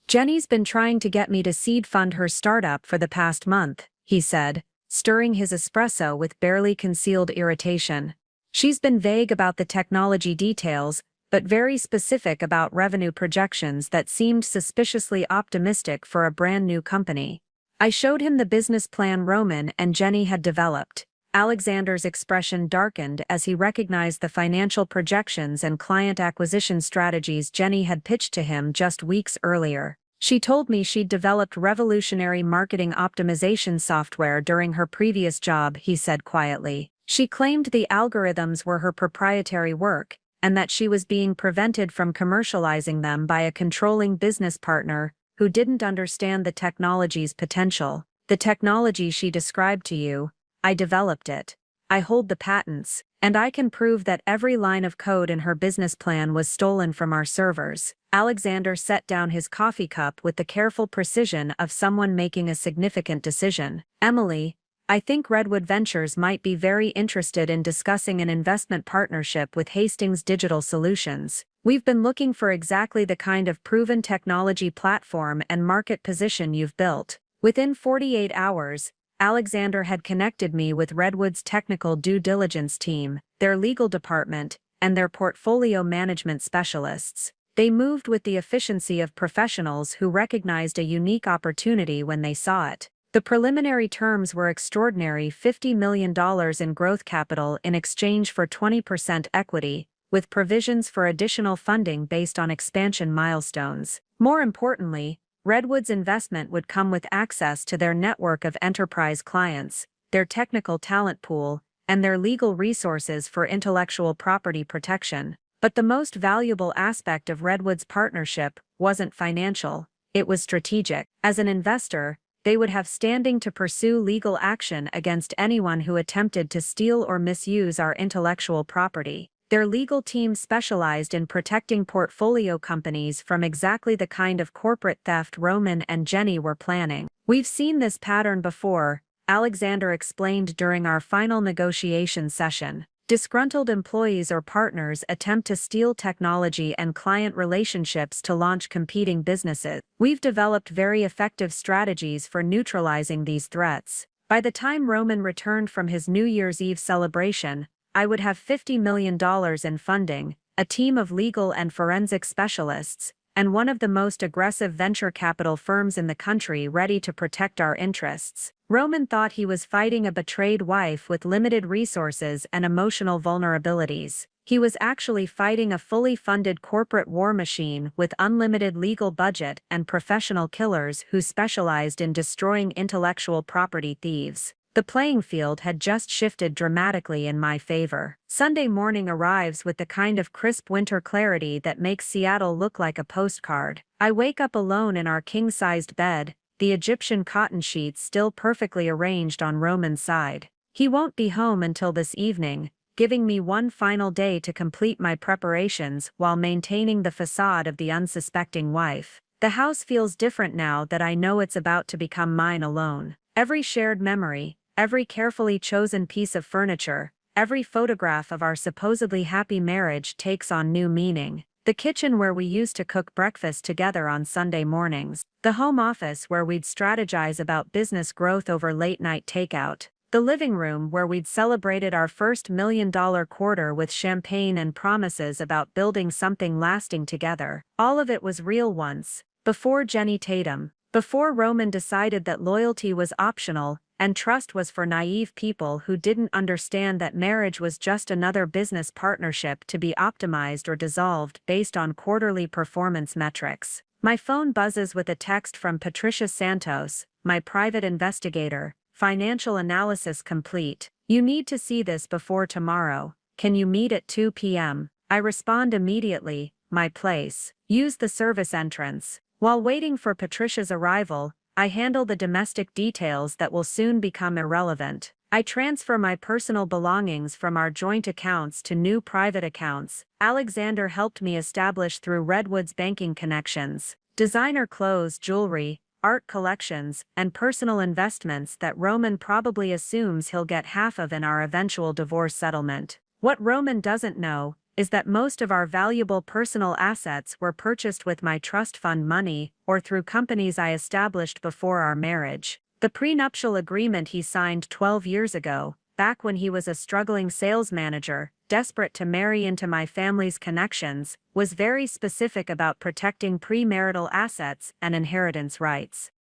"Jenny's been trying to get me to seed fund her startup for the past month," he said, stirring his espresso with barely concealed irritation. "She's been vague about the technology details, but very specific about revenue projections that seemed suspiciously optimistic for a brand new company." I showed him the business plan Roman and Jenny had developed. Alexander's expression darkened as he recognized the financial projections and client acquisition strategies Jenny had pitched to him just weeks earlier. "She told me she'd developed revolutionary marketing optimization software during her previous job," he said quietly. She claimed the algorithms were her proprietary work, and that she was being prevented from commercializing them by a controlling business partner who didn't understand the technology's potential. The technology she described to you, I developed it. I hold the patents, and I can prove that every line of code in her business plan was stolen from our servers. Alexander set down his coffee cup with the careful precision of someone making a significant decision. Emily, I think Redwood Ventures might be very interested in discussing an investment partnership with Hastings Digital Solutions. We've been looking for exactly the kind of proven technology platform and market position you've built. Within 48 hours, Alexander had connected me with Redwood's technical due diligence team, their legal department, and their portfolio management specialists. They moved with the efficiency of professionals who recognized a unique opportunity when they saw it. The preliminary terms were extraordinary: $50 million in growth capital in exchange for 20% equity, with provisions for additional funding based on expansion milestones. More importantly, Redwood's investment would come with access to their network of enterprise clients, their technical talent pool, and their legal resources for intellectual property protection. But the most valuable aspect of Redwood's partnership wasn't financial, it was strategic. As an investor, they would have standing to pursue legal action against anyone who attempted to steal or misuse our intellectual property. Their legal team specialized in protecting portfolio companies from exactly the kind of corporate theft Roman and Jenny were planning. We've seen this pattern before, Alexander explained during our final negotiation session. Disgruntled employees or partners attempt to steal technology and client relationships to launch competing businesses. We've developed very effective strategies for neutralizing these threats. By the time Roman returned from his New Year's Eve celebration, I would have $50 million in funding, a team of legal and forensic specialists, and one of the most aggressive venture capital firms in the country ready to protect our interests. Roman thought he was fighting a betrayed wife with limited resources and emotional vulnerabilities. He was actually fighting a fully funded corporate war machine with unlimited legal budget and professional killers who specialized in destroying intellectual property thieves. The playing field had just shifted dramatically in my favor. Sunday morning arrives with the kind of crisp winter clarity that makes Seattle look like a postcard. I wake up alone in our king-sized bed, the Egyptian cotton sheets still perfectly arranged on Roman's side. He won't be home until this evening, giving me one final day to complete my preparations while maintaining the facade of the unsuspecting wife. The house feels different now that I know it's about to become mine alone. Every shared memory, every carefully chosen piece of furniture, every photograph of our supposedly happy marriage takes on new meaning. The kitchen where we used to cook breakfast together on Sunday mornings. The home office where we'd strategize about business growth over late-night takeout. The living room where we'd celebrated our first $1 million quarter with champagne and promises about building something lasting together. All of it was real once, before Jenny Tatum, before Roman decided that loyalty was optional, and trust was for naive people who didn't understand that marriage was just another business partnership to be optimized or dissolved based on quarterly performance metrics. My phone buzzes with a text from Patricia Santos, my private investigator. Financial analysis complete. You need to see this before tomorrow. Can you meet at 2 p.m.? I respond immediately, my place. Use the service entrance. While waiting for Patricia's arrival, I handle the domestic details that will soon become irrelevant. I transfer my personal belongings from our joint accounts to new private accounts. Alexander helped me establish through Redwood's banking connections. Designer clothes, jewelry, art collections, and personal investments that Roman probably assumes he'll get half of in our eventual divorce settlement. What Roman doesn't know is that most of our valuable personal assets were purchased with my trust fund money or through companies I established before our marriage. The prenuptial agreement he signed 12 years ago, back when he was a struggling sales manager, desperate to marry into my family's connections, was very specific about protecting premarital assets and inheritance rights.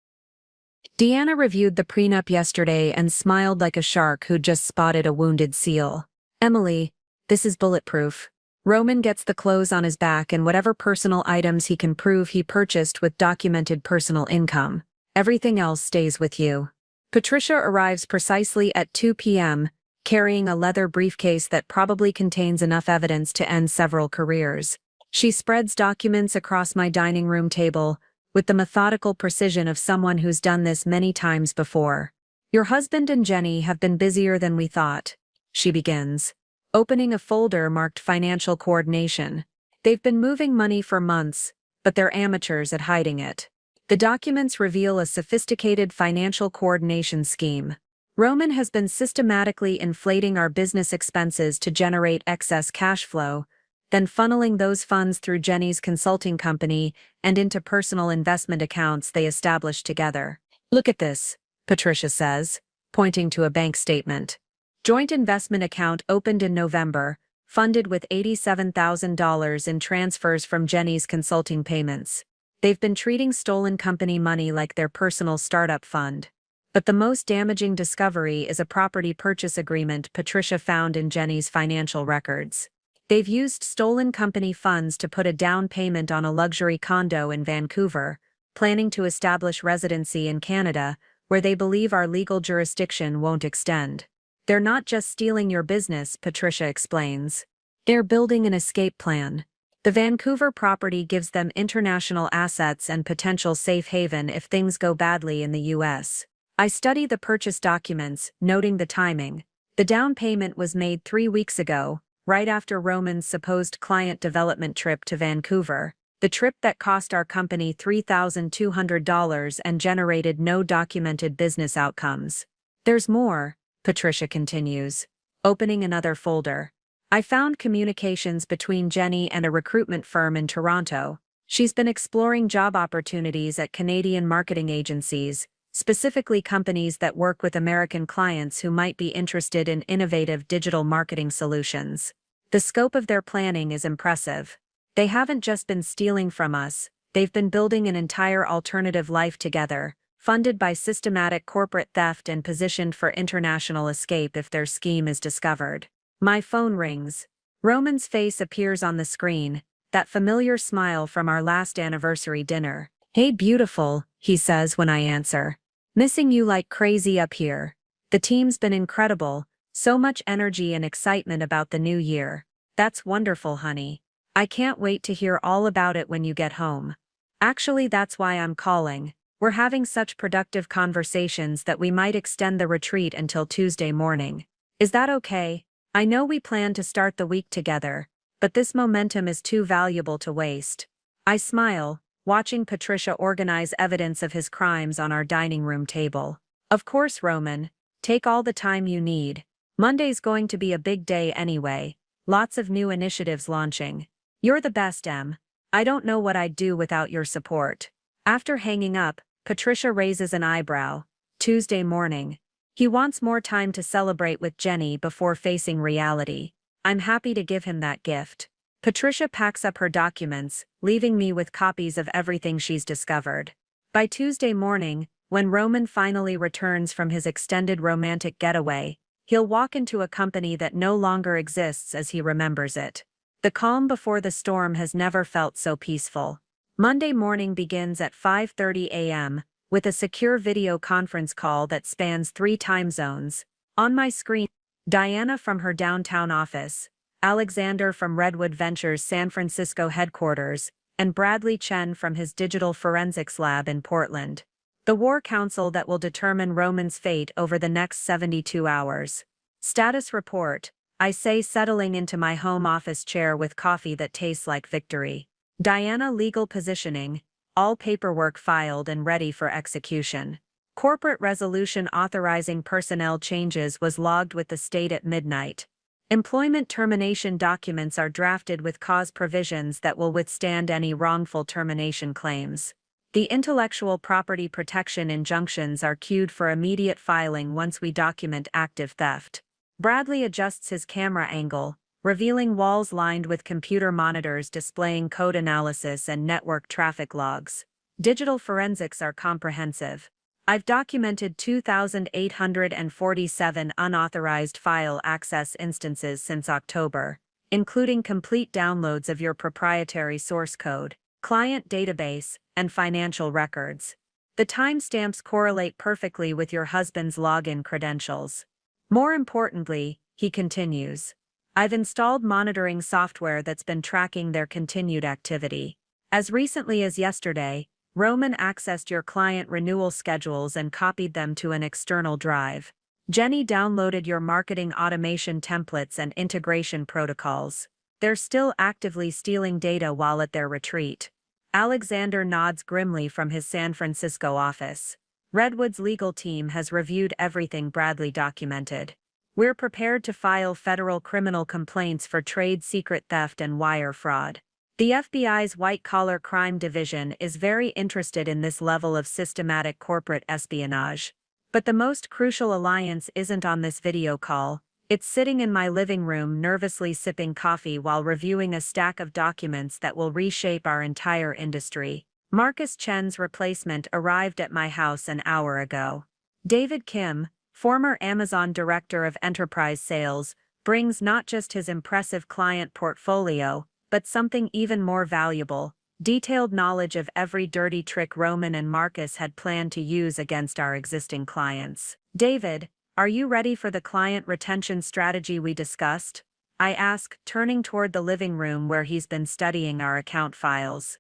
Deanna reviewed the prenup yesterday and smiled like a shark who'd just spotted a wounded seal. Emily, this is bulletproof. Roman gets the clothes on his back and whatever personal items he can prove he purchased with documented personal income. Everything else stays with you. Patricia arrives precisely at 2 p.m., carrying a leather briefcase that probably contains enough evidence to end several careers. She spreads documents across my dining room table with the methodical precision of someone who's done this many times before. Your husband and Jenny have been busier than we thought, she begins, opening a folder marked Financial Coordination. They've been moving money for months, but they're amateurs at hiding it. The documents reveal a sophisticated financial coordination scheme. Roman has been systematically inflating our business expenses to generate excess cash flow, then funneling those funds through Jenny's consulting company and into personal investment accounts they established together. Look at this, Patricia says, pointing to a bank statement. Joint investment account opened in November, funded with $87,000 in transfers from Jenny's consulting payments. They've been treating stolen company money like their personal startup fund. But the most damaging discovery is a property purchase agreement Patricia found in Jenny's financial records. They've used stolen company funds to put a down payment on a luxury condo in Vancouver, planning to establish residency in Canada, where they believe our legal jurisdiction won't extend. They're not just stealing your business, Patricia explains. They're building an escape plan. The Vancouver property gives them international assets and potential safe haven if things go badly in the U.S. I study the purchase documents, noting the timing. The down payment was made 3 weeks ago, right after Roman's supposed client development trip to Vancouver, the trip that cost our company $3,200 and generated no documented business outcomes. There's more, Patricia continues, opening another folder. I found communications between Jenny and a recruitment firm in Toronto. She's been exploring job opportunities at Canadian marketing agencies, specifically companies that work with American clients who might be interested in innovative digital marketing solutions. The scope of their planning is impressive. They haven't just been stealing from us, they've been building an entire alternative life together, funded by systematic corporate theft and positioned for international escape if their scheme is discovered. My phone rings. Roman's face appears on the screen, that familiar smile from our last anniversary dinner. Hey beautiful, he says when I answer. Missing you like crazy up here. The team's been incredible, so much energy and excitement about the new year. That's wonderful, honey. I can't wait to hear all about it when you get home. Actually, that's why I'm calling. We're having such productive conversations that we might extend the retreat until Tuesday morning. Is that okay? I know we plan to start the week together, but this momentum is too valuable to waste. I smile, watching Patricia organize evidence of his crimes on our dining room table. Of course, Roman. Take all the time you need. Monday's going to be a big day anyway. Lots of new initiatives launching. You're the best, Em. I don't know what I'd do without your support. After hanging up, Patricia raises an eyebrow. Tuesday morning. He wants more time to celebrate with Jenny before facing reality. I'm happy to give him that gift. Patricia packs up her documents, leaving me with copies of everything she's discovered. By Tuesday morning, when Roman finally returns from his extended romantic getaway, he'll walk into a company that no longer exists as he remembers it. The calm before the storm has never felt so peaceful. Monday morning begins at 5:30 a.m., with a secure video conference call that spans 3 time zones. On my screen, Diana from her downtown office, Alexander from Redwood Ventures' San Francisco headquarters, and Bradley Chen from his digital forensics lab in Portland. The war council that will determine Roman's fate over the next 72 hours. Status report, I say, settling into my home office chair with coffee that tastes like victory. Diana, legal positioning, all paperwork filed and ready for execution. Corporate resolution authorizing personnel changes was logged with the state at midnight. Employment termination documents are drafted with cause provisions that will withstand any wrongful termination claims. The intellectual property protection injunctions are queued for immediate filing once we document active theft. Bradley adjusts his camera angle, revealing walls lined with computer monitors displaying code analysis and network traffic logs. Digital forensics are comprehensive. I've documented 2,847 unauthorized file access instances since October, including complete downloads of your proprietary source code, client database, and financial records. The timestamps correlate perfectly with your husband's login credentials. More importantly, he continues, I've installed monitoring software that's been tracking their continued activity. As recently as yesterday, Roman accessed your client renewal schedules and copied them to an external drive. Jenny downloaded your marketing automation templates and integration protocols. They're still actively stealing data while at their retreat. Alexander nods grimly from his San Francisco office. Redwood's legal team has reviewed everything Bradley documented. We're prepared to file federal criminal complaints for trade secret theft and wire fraud. The FBI's white-collar crime division is very interested in this level of systematic corporate espionage. But the most crucial alliance isn't on this video call. It's sitting in my living room nervously sipping coffee while reviewing a stack of documents that will reshape our entire industry. Marcus Chen's replacement arrived at my house an hour ago. David Kim, former Amazon Director of Enterprise Sales, brings not just his impressive client portfolio, but something even more valuable, detailed knowledge of every dirty trick Roman and Marcus had planned to use against our existing clients. David, are you ready for the client retention strategy we discussed? I ask, turning toward the living room where he's been studying our account files.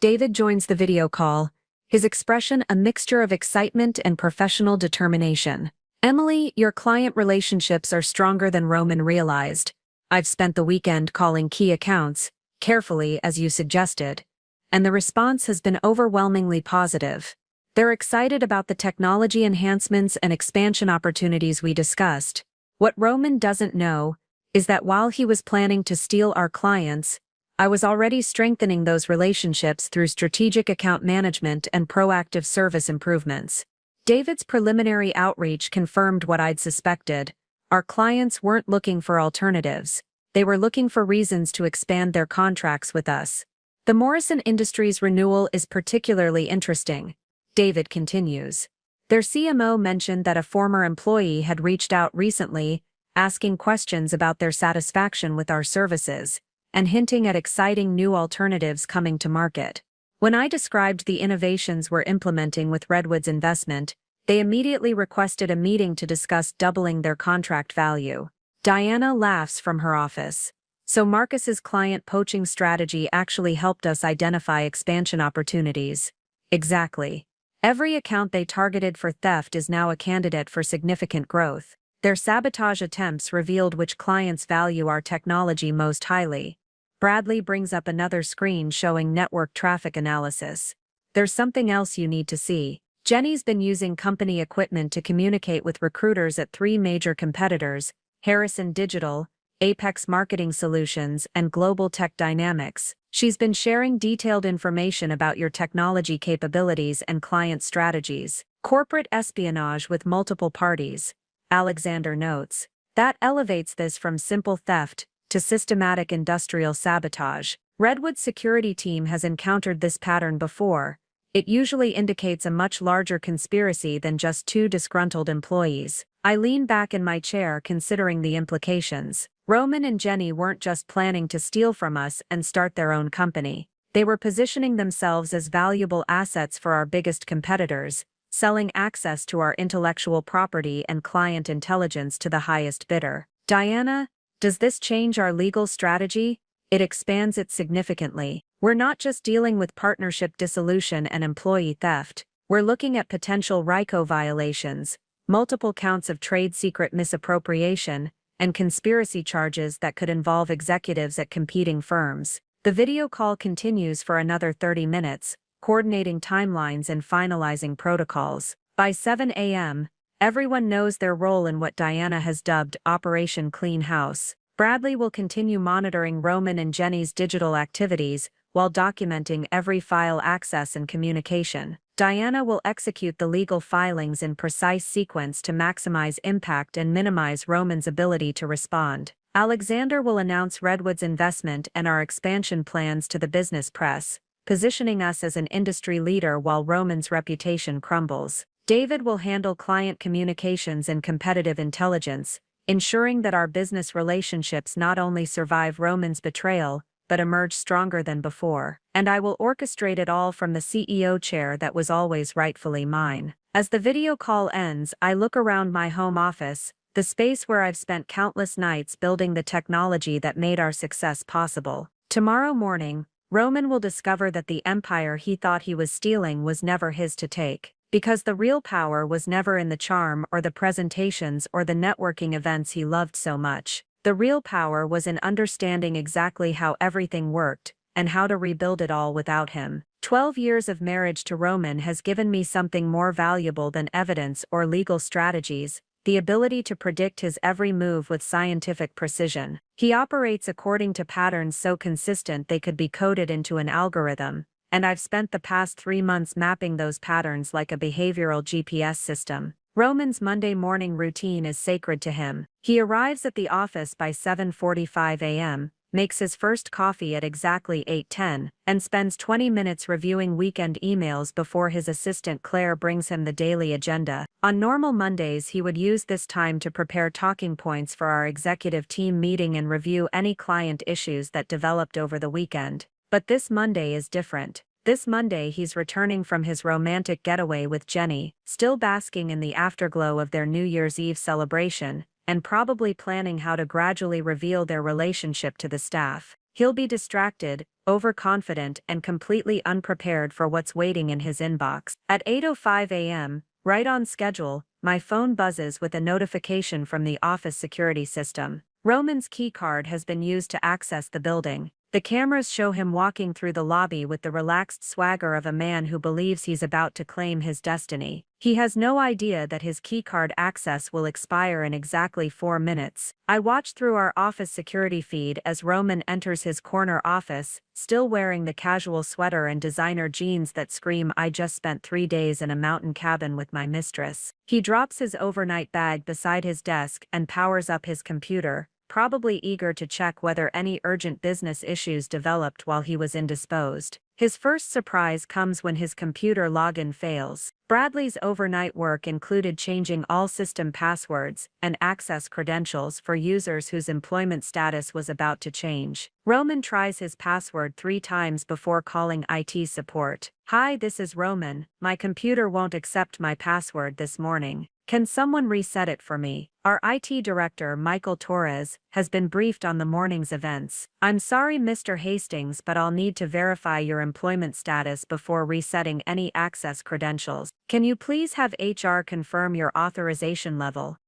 David joins the video call, his expression a mixture of excitement and professional determination. Emily, your client relationships are stronger than Roman realized. I've spent the weekend calling key accounts, carefully as you suggested, and the response has been overwhelmingly positive. They're excited about the technology enhancements and expansion opportunities we discussed. What Roman doesn't know is that while he was planning to steal our clients, I was already strengthening those relationships through strategic account management and proactive service improvements. David's preliminary outreach confirmed what I'd suspected. Our clients weren't looking for alternatives. They were looking for reasons to expand their contracts with us. The Morrison Industries renewal is particularly interesting. David continues. Their CMO mentioned that a former employee had reached out recently, asking questions about their satisfaction with our services, and hinting at exciting new alternatives coming to market. When I described the innovations we're implementing with Redwood's investment, they immediately requested a meeting to discuss doubling their contract value. Diana laughs from her office. So Marcus's client poaching strategy actually helped us identify expansion opportunities. Exactly. Every account they targeted for theft is now a candidate for significant growth. Their sabotage attempts revealed which clients value our technology most highly. Bradley brings up another screen showing network traffic analysis. There's something else you need to see. Jenny's been using company equipment to communicate with recruiters at 3 major competitors, Harrison Digital, Apex Marketing Solutions, and Global Tech Dynamics. She's been sharing detailed information about your technology capabilities and client strategies. Corporate espionage with multiple parties, Alexander notes. That elevates this from simple theft to systematic industrial sabotage. Redwood's security team has encountered this pattern before. It usually indicates a much larger conspiracy than just 2 disgruntled employees. I lean back in my chair considering the implications. Roman and Jenny weren't just planning to steal from us and start their own company. They were positioning themselves as valuable assets for our biggest competitors, selling access to our intellectual property and client intelligence to the highest bidder. Diana, does this change our legal strategy? It expands it significantly. We're not just dealing with partnership dissolution and employee theft. We're looking at potential RICO violations, multiple counts of trade secret misappropriation, and conspiracy charges that could involve executives at competing firms. The video call continues for another 30 minutes, coordinating timelines and finalizing protocols. By 7 a.m., everyone knows their role in what Diana has dubbed Operation Clean House. Bradley will continue monitoring Roman and Jenny's digital activities while documenting every file access and communication. Diana will execute the legal filings in precise sequence to maximize impact and minimize Roman's ability to respond. Alexander will announce Redwood's investment and our expansion plans to the business press, positioning us as an industry leader while Roman's reputation crumbles. David will handle client communications and competitive intelligence, ensuring that our business relationships not only survive Roman's betrayal, but emerge stronger than before. And I will orchestrate it all from the CEO chair that was always rightfully mine. As the video call ends, I look around my home office, the space where I've spent countless nights building the technology that made our success possible. Tomorrow morning, Roman will discover that the empire he thought he was stealing was never his to take. Because the real power was never in the charm or the presentations or the networking events he loved so much. The real power was in understanding exactly how everything worked, and how to rebuild it all without him. 12 years of marriage to Roman has given me something more valuable than evidence or legal strategies, the ability to predict his every move with scientific precision. He operates according to patterns so consistent they could be coded into an algorithm, and I've spent the past 3 months mapping those patterns like a behavioral GPS system. Roman's Monday morning routine is sacred to him. He arrives at the office by 7:45 a.m., makes his first coffee at exactly 8:10, and spends 20 minutes reviewing weekend emails before his assistant Claire brings him the daily agenda. On normal Mondays, he would use this time to prepare talking points for our executive team meeting and review any client issues that developed over the weekend. But this Monday is different. This Monday he's returning from his romantic getaway with Jenny, still basking in the afterglow of their New Year's Eve celebration, and probably planning how to gradually reveal their relationship to the staff. He'll be distracted, overconfident, and completely unprepared for what's waiting in his inbox. At 8:05 a.m., right on schedule, my phone buzzes with a notification from the office security system. Roman's keycard has been used to access the building. The cameras show him walking through the lobby with the relaxed swagger of a man who believes he's about to claim his destiny. He has no idea that his keycard access will expire in exactly 4 minutes. I watch through our office security feed as Roman enters his corner office, still wearing the casual sweater and designer jeans that scream "I just spent 3 days in a mountain cabin with my mistress." He drops his overnight bag beside his desk and powers up his computer, probably eager to check whether any urgent business issues developed while he was indisposed. His first surprise comes when his computer login fails. Bradley's overnight work included changing all system passwords and access credentials for users whose employment status was about to change. Roman tries his password 3 times before calling IT support. "Hi, this is Roman. My computer won't accept my password this morning. Can someone reset it for me?" Our IT director, Michael Torres, has been briefed on the morning's events. "I'm sorry, Mr. Hastings, but I'll need to verify your employment status before resetting any access credentials. Can you please have HR confirm your authorization level?"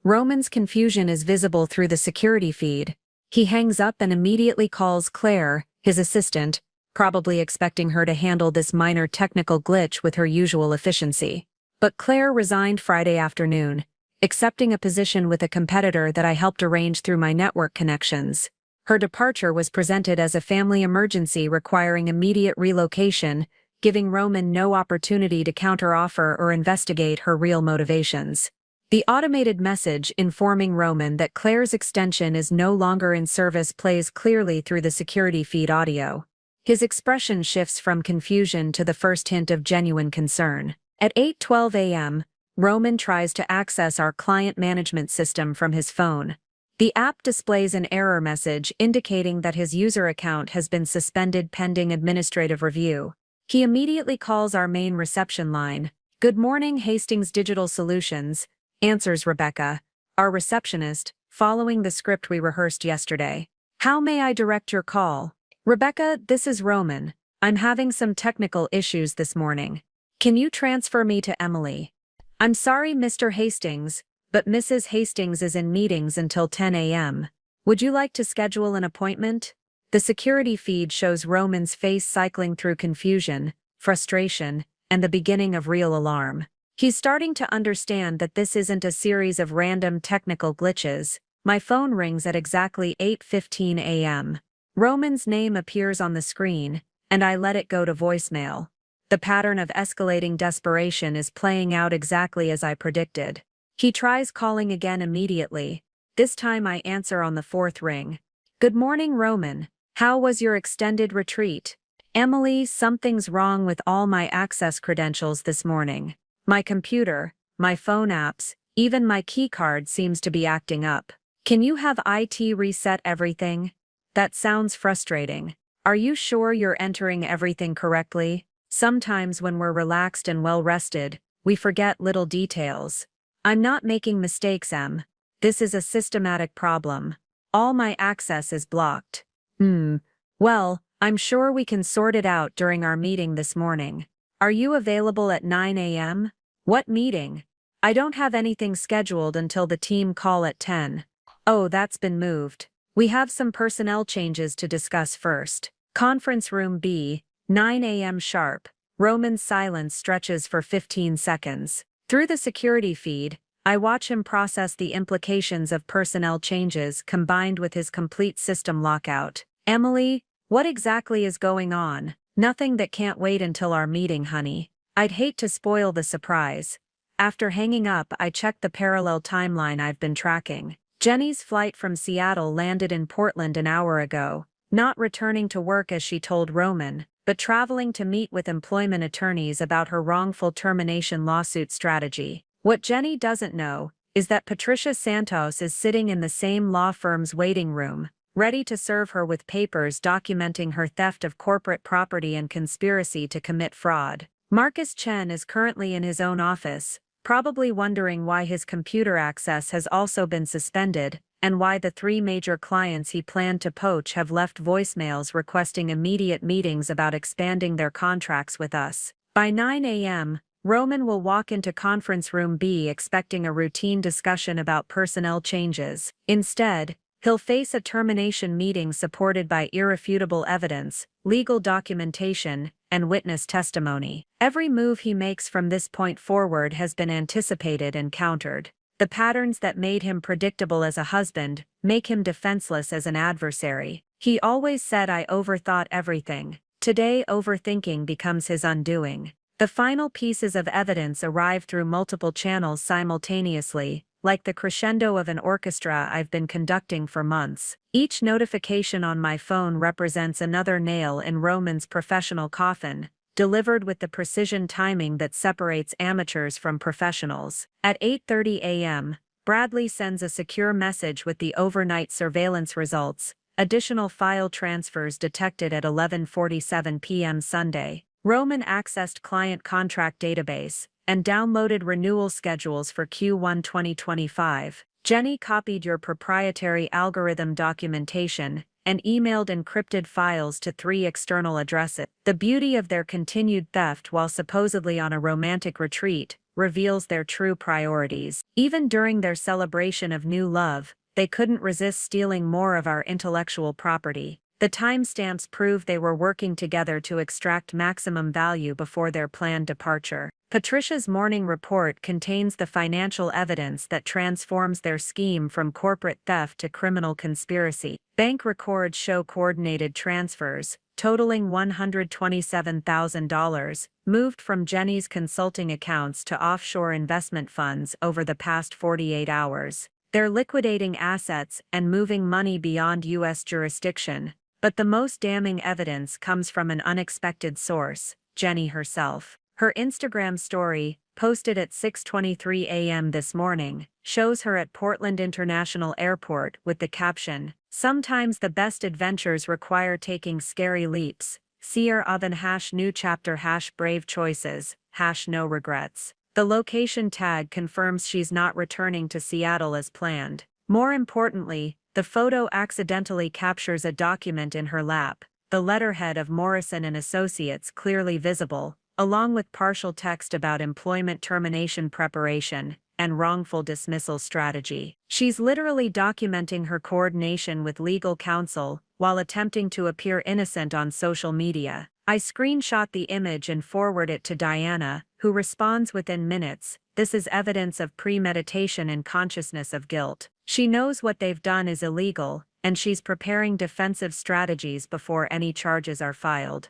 Roman's confusion is visible through the security feed. He hangs up and immediately calls Claire, his assistant, probably expecting her to handle this minor technical glitch with her usual efficiency. But Claire resigned Friday afternoon, accepting a position with a competitor that I helped arrange through my network connections. Her departure was presented as a family emergency requiring immediate relocation, giving Roman no opportunity to counteroffer or investigate her real motivations. The automated message informing Roman that Claire's extension is no longer in service plays clearly through the security feed audio. His expression shifts from confusion to the first hint of genuine concern. At 8:12 a.m., Roman tries to access our client management system from his phone. The app displays an error message indicating that his user account has been suspended pending administrative review. He immediately calls our main reception line. "Good morning, Hastings Digital Solutions," answers Rebecca, our receptionist, following the script we rehearsed yesterday. "How may I direct your call?" "Rebecca, this is Roman. I'm having some technical issues this morning. Can you transfer me to Emily?" "I'm sorry, Mr. Hastings, but Mrs. Hastings is in meetings until 10 a.m. Would you like to schedule an appointment?" The security feed shows Roman's face cycling through confusion, frustration, and the beginning of real alarm. He's starting to understand that this isn't a series of random technical glitches. My phone rings at exactly 8:15 a.m. Roman's name appears on the screen, and I let it go to voicemail. The pattern of escalating desperation is playing out exactly as I predicted. He tries calling again immediately. This time I answer on the 4th ring. "Good morning, Roman. How was your extended retreat?" "Emily, something's wrong with all my access credentials this morning. My computer, my phone apps, even my keycard seems to be acting up. Can you have IT reset everything?" That sounds frustrating. "Are you sure you're entering everything correctly? Sometimes when we're relaxed and well-rested, we forget little details. I'm not making mistakes, Em. This is a systematic problem. All my access is blocked. Well, I'm sure we can sort it out during our meeting this morning. Are you available at 9 a.m.? What meeting? I don't have anything scheduled until the team call at 10. Oh, that's been moved. We have some personnel changes to discuss first. Conference room B, 9 a.m. sharp. Roman's silence stretches for 15 seconds. Through the security feed, I watch him process the implications of personnel changes combined with his complete system lockout. Emily, what exactly is going on? Nothing that can't wait until our meeting, honey. I'd hate to spoil the surprise. After hanging up, I checked the parallel timeline I've been tracking. Jenny's flight from Seattle landed in Portland an hour ago, not returning to work as she told Roman, but traveling to meet with employment attorneys about her wrongful termination lawsuit strategy. What Jenny doesn't know is that Patricia Santos is sitting in the same law firm's waiting room, ready to serve her with papers documenting her theft of corporate property and conspiracy to commit fraud. Marcus Chen is currently in his own office, probably wondering why his computer access has also been suspended, and why the 3 major clients he planned to poach have left voicemails requesting immediate meetings about expanding their contracts with us. By 9 a.m., Roman will walk into conference room B expecting a routine discussion about personnel changes. Instead, he'll face a termination meeting supported by irrefutable evidence, legal documentation, and witness testimony. Every move he makes from this point forward has been anticipated and countered. The patterns that made him predictable as a husband make him defenseless as an adversary. He always said I overthought everything. Today, overthinking becomes his undoing. The final pieces of evidence arrive through multiple channels simultaneously, like the crescendo of an orchestra I've been conducting for months. Each notification on my phone represents another nail in Roman's professional coffin, delivered with the precision timing that separates amateurs from professionals. At 8:30 a.m., Bradley sends a secure message with the overnight surveillance results, additional file transfers detected at 11:47 p.m. Sunday. Roman accessed client contract database and downloaded renewal schedules for Q1 2025. Jenny copied your proprietary algorithm documentation and emailed encrypted files to 3 external addresses. The beauty of their continued theft while supposedly on a romantic retreat reveals their true priorities. Even during their celebration of new love, they couldn't resist stealing more of our intellectual property. The timestamps prove they were working together to extract maximum value before their planned departure. Patricia's morning report contains the financial evidence that transforms their scheme from corporate theft to criminal conspiracy. Bank records show coordinated transfers, totaling $127,000, moved from Jenny's consulting accounts to offshore investment funds over the past 48 hours. They're liquidating assets and moving money beyond U.S. jurisdiction. But the most damning evidence comes from an unexpected source, Jenny herself. Her Instagram story, posted at 6:23 a.m. this morning, shows her at Portland International Airport with the caption, "Sometimes the best adventures require taking scary leaps. Seer Oven #new chapter #brave choices, #no regrets." The location tag confirms she's not returning to Seattle as planned. More importantly, the photo accidentally captures a document in her lap, the letterhead of Morrison and Associates clearly visible, along with partial text about employment termination preparation and wrongful dismissal strategy. She's literally documenting her coordination with legal counsel while attempting to appear innocent on social media. I screenshot the image and forward it to Diana, who responds within minutes. This is evidence of premeditation and consciousness of guilt. She knows what they've done is illegal, and she's preparing defensive strategies before any charges are filed.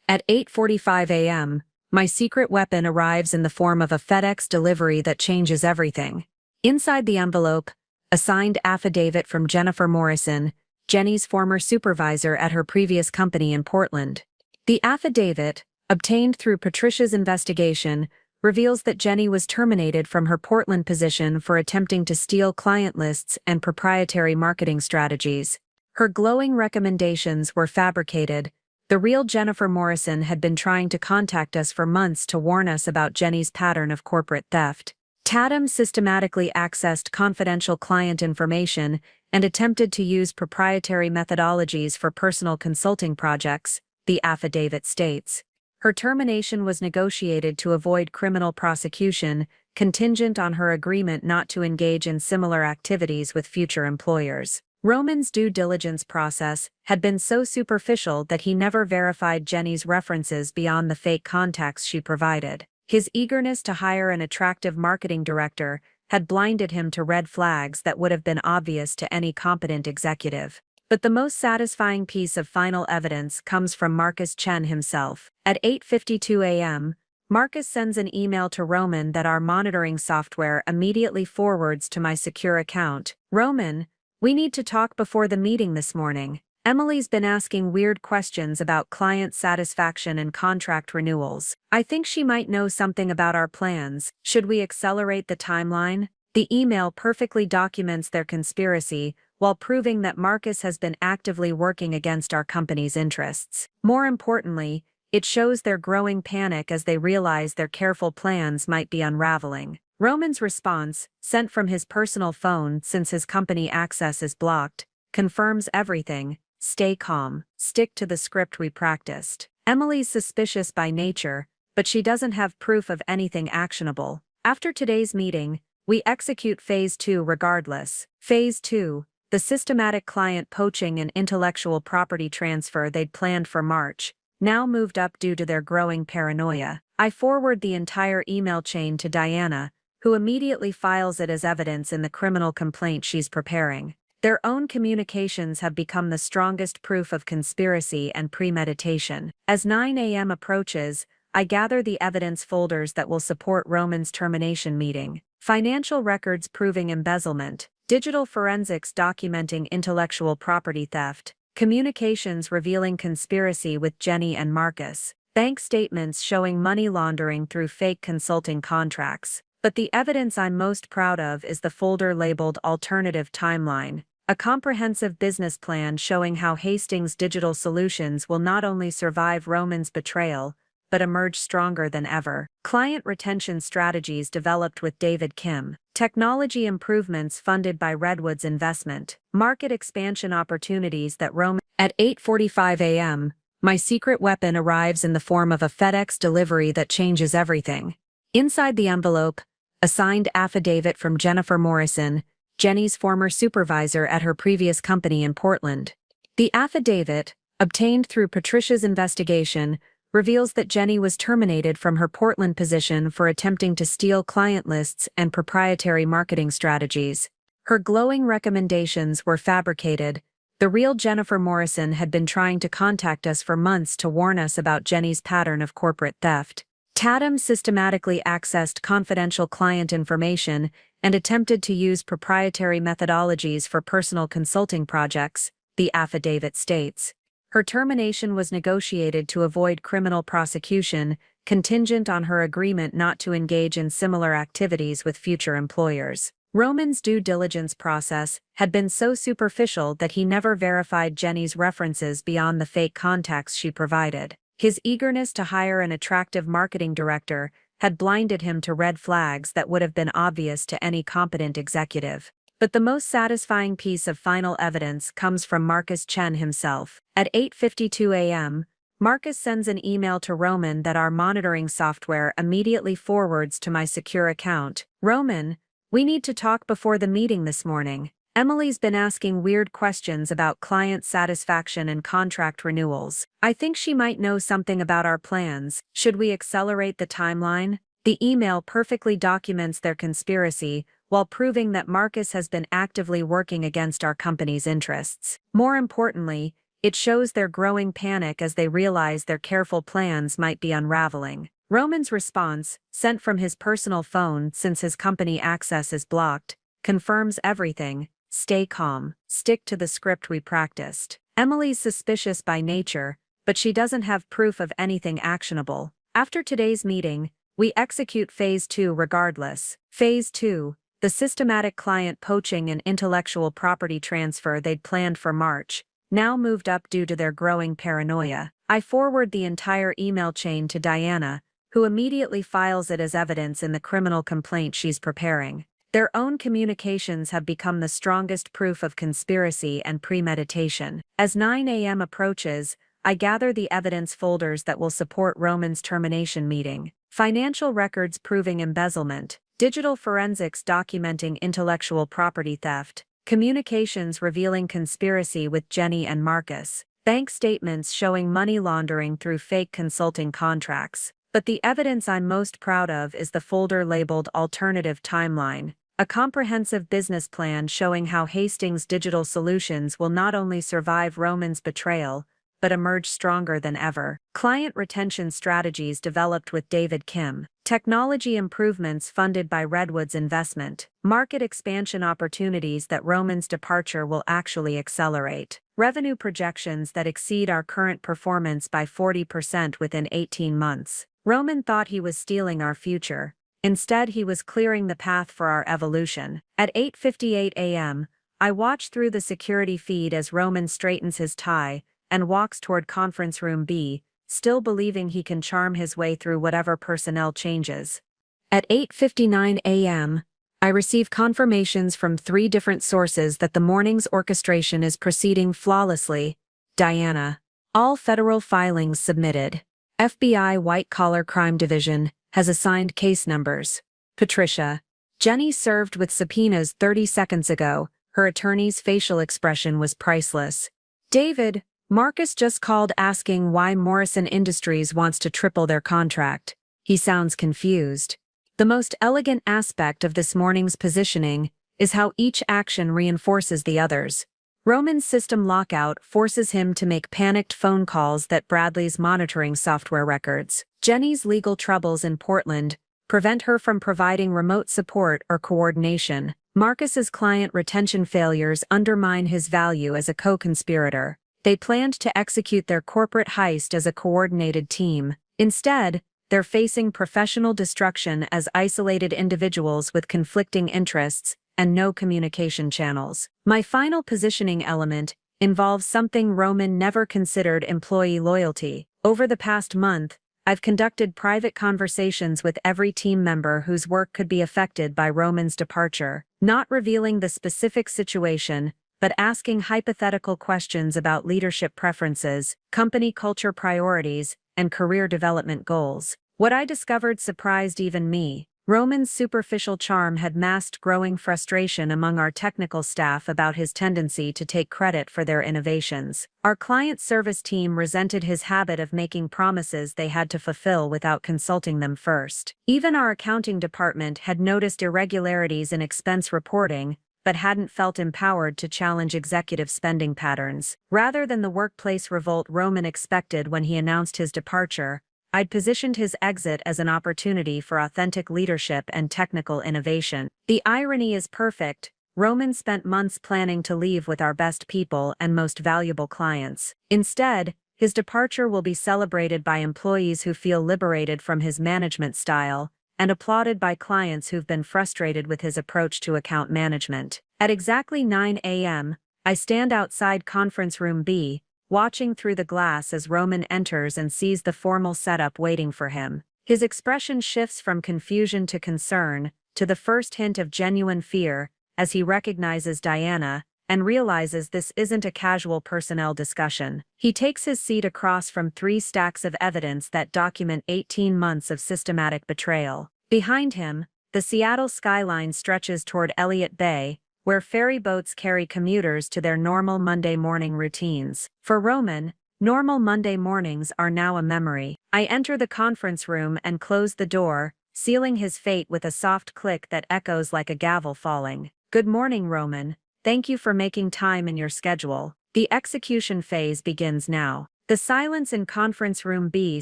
At 8:45 a.m., my secret weapon arrives in the form of a FedEx delivery that changes everything. Inside the envelope, a signed affidavit from Jennifer Morrison, Jenny's former supervisor at her previous company in Portland. The affidavit, obtained through Patricia's investigation, reveals that Jenny was terminated from her Portland position for attempting to steal client lists and proprietary marketing strategies. Her glowing recommendations were fabricated, The real Jennifer Morrison had been trying to contact us for months to warn us about Jenny's pattern of corporate theft. Tatum systematically accessed confidential client information and attempted to use proprietary methodologies for personal consulting projects, the affidavit states. Her termination was negotiated to avoid criminal prosecution, contingent on her agreement not to engage in similar activities with future employers. Roman's due diligence process had been so superficial that he never verified Jenny's references beyond the fake contacts she provided. His eagerness to hire an attractive marketing director had blinded him to red flags that would have been obvious to any competent executive. But the most satisfying piece of final evidence comes from Marcus Chen himself. At 8:52 a.m., Marcus sends an email to Roman that our monitoring software immediately forwards to my secure account. Roman, we need to talk before the meeting this morning. Emily's been asking weird questions about client satisfaction and contract renewals. I think she might know something about our plans. Should we accelerate the timeline? The email perfectly documents their conspiracy, while proving that Marcus has been actively working against our company's interests. More importantly, it shows their growing panic as they realize their careful plans might be unraveling. Roman's response, sent from his personal phone since his company access is blocked, confirms everything. Stay calm. Stick to the script we practiced. Emily's suspicious by nature, but she doesn't have proof of anything actionable. After today's meeting, we execute Phase 2 regardless. Phase 2, the systematic client poaching and intellectual property transfer they'd planned for March, now moved up due to their growing paranoia. I forward the entire email chain to Diana, who immediately files it as evidence in the criminal complaint she's preparing. Their own communications have become the strongest proof of conspiracy and premeditation. As 9 a.m. approaches, I gather the evidence folders that will support Roman's termination meeting. Financial records proving embezzlement, digital forensics documenting intellectual property theft, communications revealing conspiracy with Jenny and Marcus, bank statements showing money laundering through fake consulting contracts. But the evidence I'm most proud of is the folder labeled Alternative Timeline, a comprehensive business plan showing how Hastings Digital Solutions will not only survive Roman's betrayal, but emerge stronger than ever. Client retention strategies developed with David Kim, technology improvements funded by Redwood's investment, market expansion opportunities that Roman. At 8:45 a.m., my secret weapon arrives in the form of a FedEx delivery that changes everything. Inside the envelope, a signed affidavit from Jennifer Morrison, Jenny's former supervisor at her previous company in Portland. The affidavit, obtained through Patricia's investigation, reveals that Jenny was terminated from her Portland position for attempting to steal client lists and proprietary marketing strategies. Her glowing recommendations were fabricated. The real Jennifer Morrison had been trying to contact us for months to warn us about Jenny's pattern of corporate theft. Tatum systematically accessed confidential client information and attempted to use proprietary methodologies for personal consulting projects, the affidavit states. Her termination was negotiated to avoid criminal prosecution, contingent on her agreement not to engage in similar activities with future employers. Roman's due diligence process had been so superficial that he never verified Jenny's references beyond the fake contacts she provided. His eagerness to hire an attractive marketing director had blinded him to red flags that would have been obvious to any competent executive. But the most satisfying piece of final evidence comes from Marcus Chen himself. At 8:52 a.m., Marcus sends an email to Roman that our monitoring software immediately forwards to my secure account. Roman, we need to talk before the meeting this morning. Emily's been asking weird questions about client satisfaction and contract renewals. I think she might know something about our plans. Should we accelerate the timeline? The email perfectly documents their conspiracy, while proving that Marcus has been actively working against our company's interests. More importantly, it shows their growing panic as they realize their careful plans might be unraveling. Roman's response, sent from his personal phone since his company access is blocked, confirms everything. Stay calm. Stick to the script we practiced. Emily's suspicious by nature, but she doesn't have proof of anything actionable. After today's meeting, we execute Phase 2 regardless. Phase 2, the systematic client poaching and intellectual property transfer they'd planned for March, now moved up due to their growing paranoia. I forward the entire email chain to Diana, who immediately files it as evidence in the criminal complaint she's preparing. Their own communications have become the strongest proof of conspiracy and premeditation. As 9 a.m. approaches, I gather the evidence folders that will support Roman's termination meeting. Financial records proving embezzlement, digital forensics documenting intellectual property theft, communications revealing conspiracy with Jenny and Marcus, bank statements showing money laundering through fake consulting contracts. But the evidence I'm most proud of is the folder labeled Alternative Timeline, a comprehensive business plan showing how Hastings Digital Solutions will not only survive Roman's betrayal, but emerge stronger than ever. Client retention strategies developed with David Kim. Technology improvements funded by Redwood's investment. Market expansion opportunities that Roman's departure will actually accelerate. Revenue projections that exceed our current performance by 40% within 18 months. Roman thought he was stealing our future. Instead, he was clearing the path for our evolution. At 8:58 a.m., I watch through the security feed as Roman straightens his tie and walks toward conference room B, still believing he can charm his way through whatever personnel changes. At 8:59 a.m., I receive confirmations from 3 different sources that the morning's orchestration is proceeding flawlessly. Diana. All federal filings submitted. FBI White Collar Crime Division has assigned case numbers. Patricia. Jenny served with subpoenas 30 seconds ago. Her attorney's facial expression was priceless. David. Marcus just called asking why Morrison Industries wants to triple their contract. He sounds confused. The most elegant aspect of this morning's positioning is how each action reinforces the others. Roman's system lockout forces him to make panicked phone calls that Bradley's monitoring software records. Jenny's legal troubles in Portland prevent her from providing remote support or coordination. Marcus's client retention failures undermine his value as a co-conspirator. They planned to execute their corporate heist as a coordinated team. Instead, they're facing professional destruction as isolated individuals with conflicting interests and no communication channels. My final positioning element involves something Roman never considered: employee loyalty. Over the past month, I've conducted private conversations with every team member whose work could be affected by Roman's departure, not revealing the specific situation, but asking hypothetical questions about leadership preferences, company culture priorities, and career development goals. What I discovered surprised even me. Roman's superficial charm had masked growing frustration among our technical staff about his tendency to take credit for their innovations. Our client service team resented his habit of making promises they had to fulfill without consulting them first. Even our accounting department had noticed irregularities in expense reporting, but hadn't felt empowered to challenge executive spending patterns. Rather than the workplace revolt Roman expected when he announced his departure, I'd positioned his exit as an opportunity for authentic leadership and technical innovation. The irony is perfect. Roman spent months planning to leave with our best people and most valuable clients. Instead, his departure will be celebrated by employees who feel liberated from his management style, and applauded by clients who've been frustrated with his approach to account management. At exactly 9 a.m., I stand outside conference room B, watching through the glass as Roman enters and sees the formal setup waiting for him. His expression shifts from confusion to concern, to the first hint of genuine fear, as he recognizes Diana, and realizes this isn't a casual personnel discussion. He takes his seat across from 3 stacks of evidence that document 18 months of systematic betrayal. Behind him, the Seattle skyline stretches toward Elliott Bay, where ferry boats carry commuters to their normal Monday morning routines. For Roman, normal Monday mornings are now a memory. I enter the conference room and close the door, sealing his fate with a soft click that echoes like a gavel falling. Good morning, Roman. Thank you for making time in your schedule. The execution phase begins now. The silence in conference room B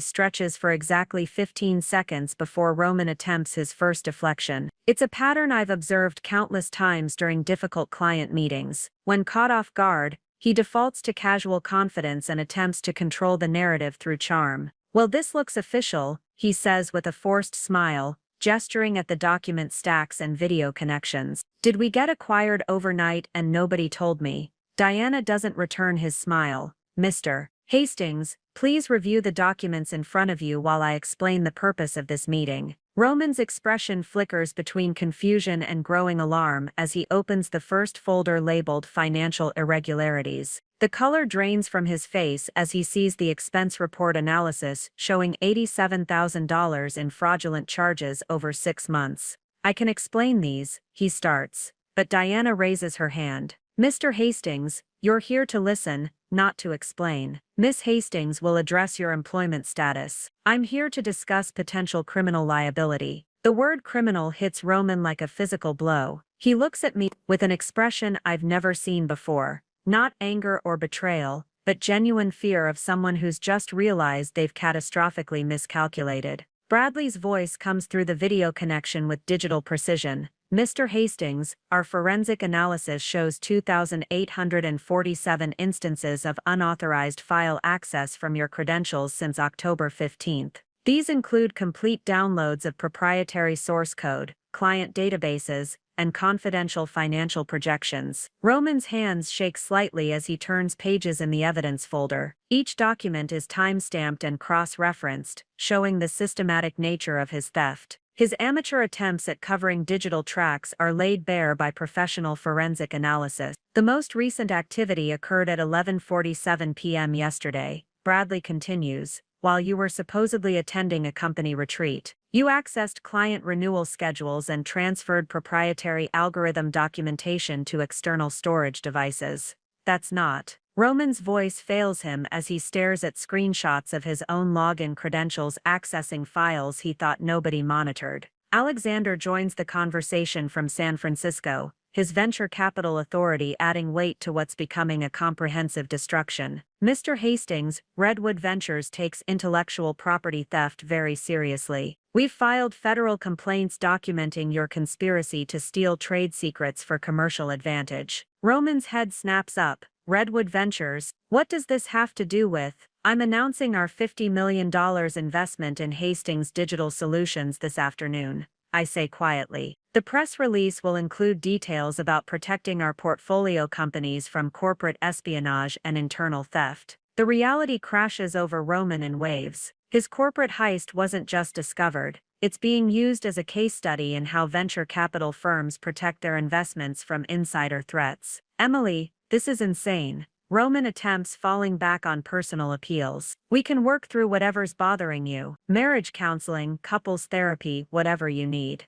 stretches for exactly 15 seconds before Roman attempts his first deflection. It's a pattern I've observed countless times during difficult client meetings. When caught off guard, he defaults to casual confidence and attempts to control the narrative through charm. "Well, this looks official," he says with a forced smile, gesturing at the document stacks and video connections. "Did we get acquired overnight and nobody told me?" Diana doesn't return his smile. Mr. Hastings, please review the documents in front of you while I explain the purpose of this meeting. Roman's expression flickers between confusion and growing alarm as he opens the first folder labeled Financial Irregularities. The color drains from his face as he sees the expense report analysis showing $87,000 in fraudulent charges over 6 months. I can explain these, he starts, but Diana raises her hand. Mr. Hastings, you're here to listen, not to explain. Miss Hastings will address your employment status. I'm here to discuss potential criminal liability. The word criminal hits Roman like a physical blow. He looks at me with an expression I've never seen before. Not anger or betrayal, but genuine fear of someone who's just realized they've catastrophically miscalculated. Bradley's voice comes through the video connection with digital precision. Mr. Hastings, our forensic analysis shows 2,847 instances of unauthorized file access from your credentials since October 15th. These include complete downloads of proprietary source code, client databases, and confidential financial projections. Roman's hands shake slightly as he turns pages in the evidence folder. Each document is time-stamped and cross-referenced, showing the systematic nature of his theft. His amateur attempts at covering digital tracks are laid bare by professional forensic analysis. The most recent activity occurred at 11:47 p.m. yesterday, Bradley continues, while you were supposedly attending a company retreat. You accessed client renewal schedules and transferred proprietary algorithm documentation to external storage devices. That's not. Roman's voice fails him as he stares at screenshots of his own login credentials accessing files he thought nobody monitored. Alexander joins the conversation from San Francisco, his venture capital authority adding weight to what's becoming a comprehensive destruction. Mr. Hastings, Redwood Ventures takes intellectual property theft very seriously. We've filed federal complaints documenting your conspiracy to steal trade secrets for commercial advantage. Roman's head snaps up. Redwood Ventures, what does this have to do with? I'm announcing our $50 million investment in Hastings Digital Solutions this afternoon, I say quietly. The press release will include details about protecting our portfolio companies from corporate espionage and internal theft. The reality crashes over Roman in waves. His corporate heist wasn't just discovered, it's being used as a case study in how venture capital firms protect their investments from insider threats. Emily, this is insane. Roman attempts falling back on personal appeals. We can work through whatever's bothering you. Marriage counseling, couples therapy, whatever you need.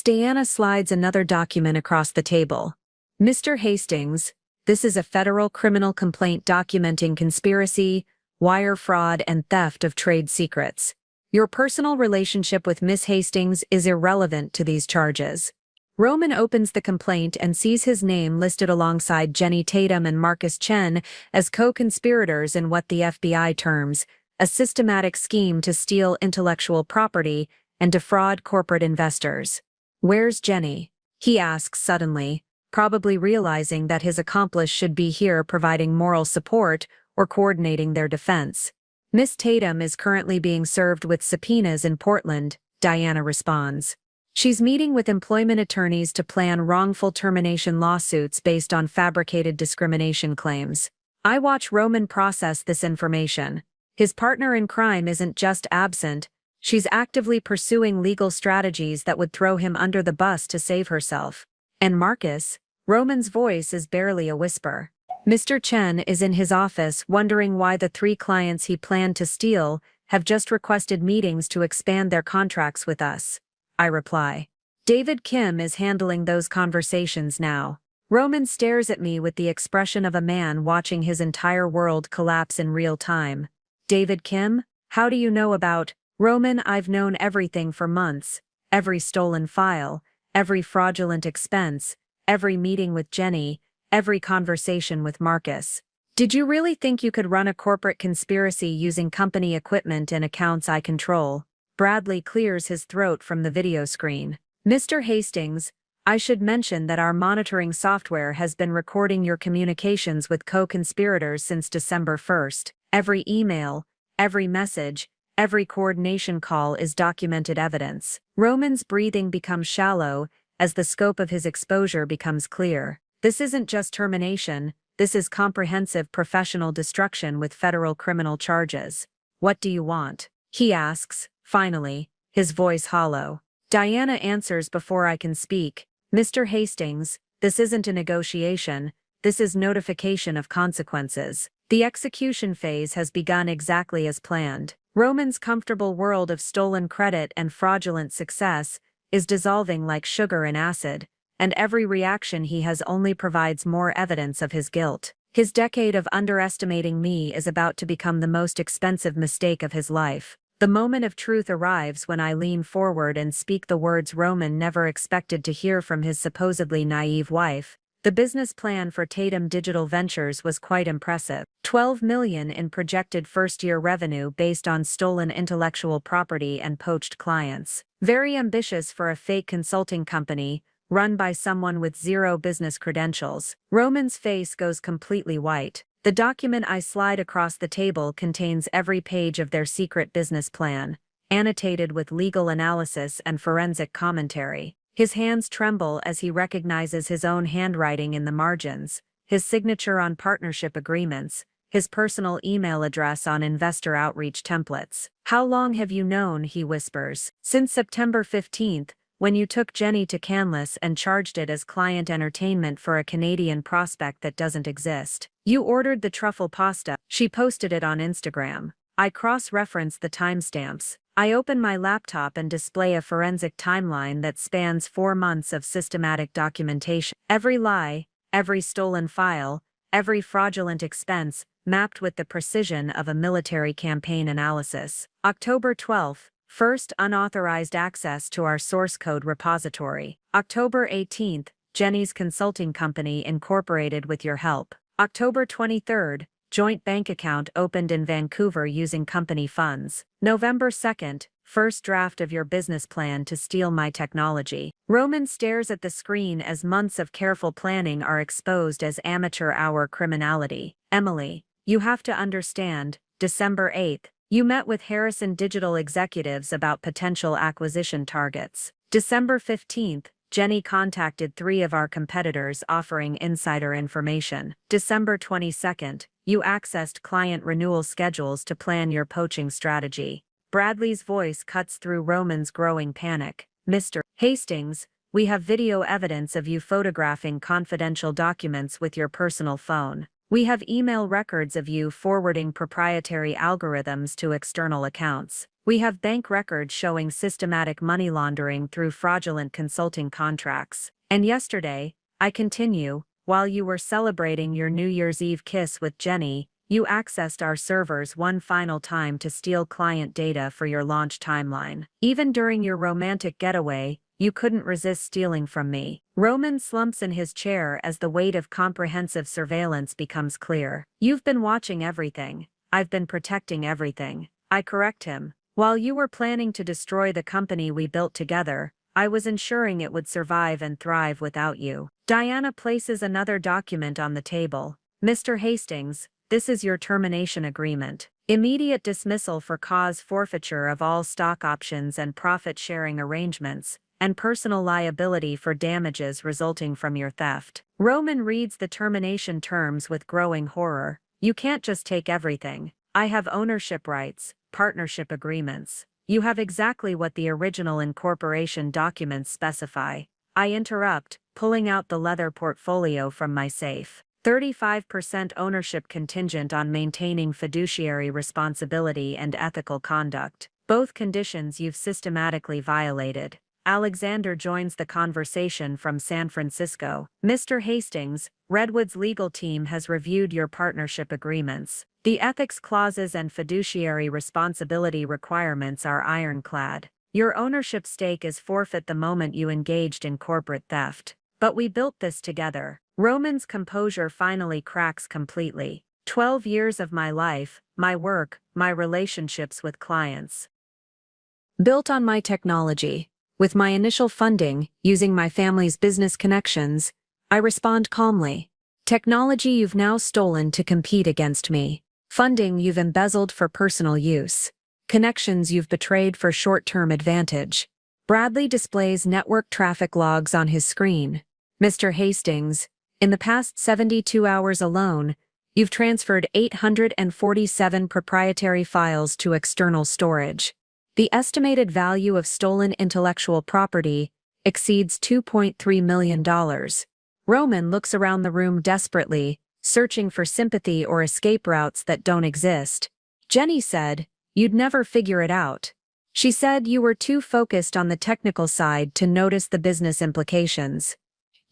Diana slides another document across the table. Mr. Hastings, this is a federal criminal complaint documenting conspiracy, wire fraud, and theft of trade secrets. Your personal relationship with Miss Hastings is irrelevant to these charges. Roman opens the complaint and sees his name listed alongside Jenny Tatum and Marcus Chen as co-conspirators in what the FBI terms a systematic scheme to steal intellectual property and defraud corporate investors. Where's Jenny? He asks suddenly, probably realizing that his accomplice should be here providing moral support or coordinating their defense. Miss Tatum is currently being served with subpoenas in Portland, Diana responds. She's meeting with employment attorneys to plan wrongful termination lawsuits based on fabricated discrimination claims. I watch Roman process this information. His partner in crime isn't just absent, she's actively pursuing legal strategies that would throw him under the bus to save herself. And Marcus? Roman's voice is barely a whisper. Mr. Chen is in his office wondering why the 3 clients he planned to steal have just requested meetings to expand their contracts with us. I reply. David Kim is handling those conversations now. Roman stares at me with the expression of a man watching his entire world collapse in real time. David Kim? How do you know about? Roman, I've known everything for months. Every stolen file, every fraudulent expense, every meeting with Jenny, every conversation with Marcus. Did you really think you could run a corporate conspiracy using company equipment and accounts I control? Bradley clears his throat from the video screen. Mr. Hastings, I should mention that our monitoring software has been recording your communications with co-conspirators since December 1st. Every email, every message, every coordination call is documented evidence. Roman's breathing becomes shallow as the scope of his exposure becomes clear. This isn't just termination, this is comprehensive professional destruction with federal criminal charges. What do you want? He asks, finally, his voice hollow. Diana answers before I can speak. Mr. Hastings, this isn't a negotiation, this is notification of consequences. The execution phase has begun exactly as planned. Roman's comfortable world of stolen credit and fraudulent success is dissolving like sugar in acid, and every reaction he has only provides more evidence of his guilt. His decade of underestimating me is about to become the most expensive mistake of his life. The moment of truth arrives when I lean forward and speak the words Roman never expected to hear from his supposedly naive wife. The business plan for Tatum Digital Ventures was quite impressive. $12 million in projected first-year revenue based on stolen intellectual property and poached clients. Very ambitious for a fake consulting company, run by someone with zero business credentials. Roman's face goes completely white. The document I slide across the table contains every page of their secret business plan, annotated with legal analysis and forensic commentary. His hands tremble as he recognizes his own handwriting in the margins, his signature on partnership agreements, his personal email address on investor outreach templates. How long have you known, he whispers. Since September 15th, when you took Jenny to Canlis and charged it as client entertainment for a Canadian prospect that doesn't exist. You ordered the truffle pasta. She posted it on Instagram. I cross-reference the timestamps. I open my laptop and display a forensic timeline that spans 4 months of systematic documentation. Every lie, every stolen file, every fraudulent expense, mapped with the precision of a military campaign analysis. October 12th, first unauthorized access to our source code repository. October 18th, Jenny's consulting company incorporated with your help. October 23rd, joint bank account opened in Vancouver using company funds. November 2nd, first draft of your business plan to steal my technology. Roman stares at the screen as months of careful planning are exposed as amateur hour criminality. Emily, you have to understand, December 8th, you met with Harrison Digital executives about potential acquisition targets. December 15th, Jenny contacted 3 of our competitors offering insider information. December 22nd, you accessed client renewal schedules to plan your poaching strategy. Bradley's voice cuts through Roman's growing panic. Mr. Hastings, we have video evidence of you photographing confidential documents with your personal phone. We have email records of you forwarding proprietary algorithms to external accounts. We have bank records showing systematic money laundering through fraudulent consulting contracts. And yesterday, I continue, while you were celebrating your New Year's Eve kiss with Jenny, you accessed our servers one final time to steal client data for your launch timeline. Even during your romantic getaway, you couldn't resist stealing from me. Roman slumps in his chair as the weight of comprehensive surveillance becomes clear. You've been watching everything. I've been protecting everything. I correct him. While you were planning to destroy the company we built together, I was ensuring it would survive and thrive without you. Diana places another document on the table. Mr. Hastings, this is your termination agreement. Immediate dismissal for cause forfeiture of all stock options and profit-sharing arrangements, and personal liability for damages resulting from your theft. Roman reads the termination terms with growing horror. You can't just take everything. I have ownership rights, partnership agreements. You have exactly what the original incorporation documents specify. I interrupt, pulling out the leather portfolio from my safe. 35% ownership contingent on maintaining fiduciary responsibility and ethical conduct. Both conditions you've systematically violated. Alexander joins the conversation from San Francisco. Mr. Hastings, Redwood's legal team has reviewed your partnership agreements. The ethics clauses and fiduciary responsibility requirements are ironclad. Your ownership stake is forfeit the moment you engaged in corporate theft. But we built this together. Roman's composure finally cracks completely. 12 years of my life, my work, my relationships with clients. Built on my technology. With my initial funding, using my family's business connections, I respond calmly. Technology you've now stolen to compete against me. Funding you've embezzled for personal use. Connections you've betrayed for short-term advantage. Bradley displays network traffic logs on his screen. Mr. Hastings, In the past 72 hours alone, you've transferred 847 proprietary files to external storage. The estimated value of stolen intellectual property exceeds $2.3 million. Roman looks around the room desperately, searching for sympathy or escape routes that don't exist. Jenny said, "You'd never figure it out." She said you were too focused on the technical side to notice the business implications.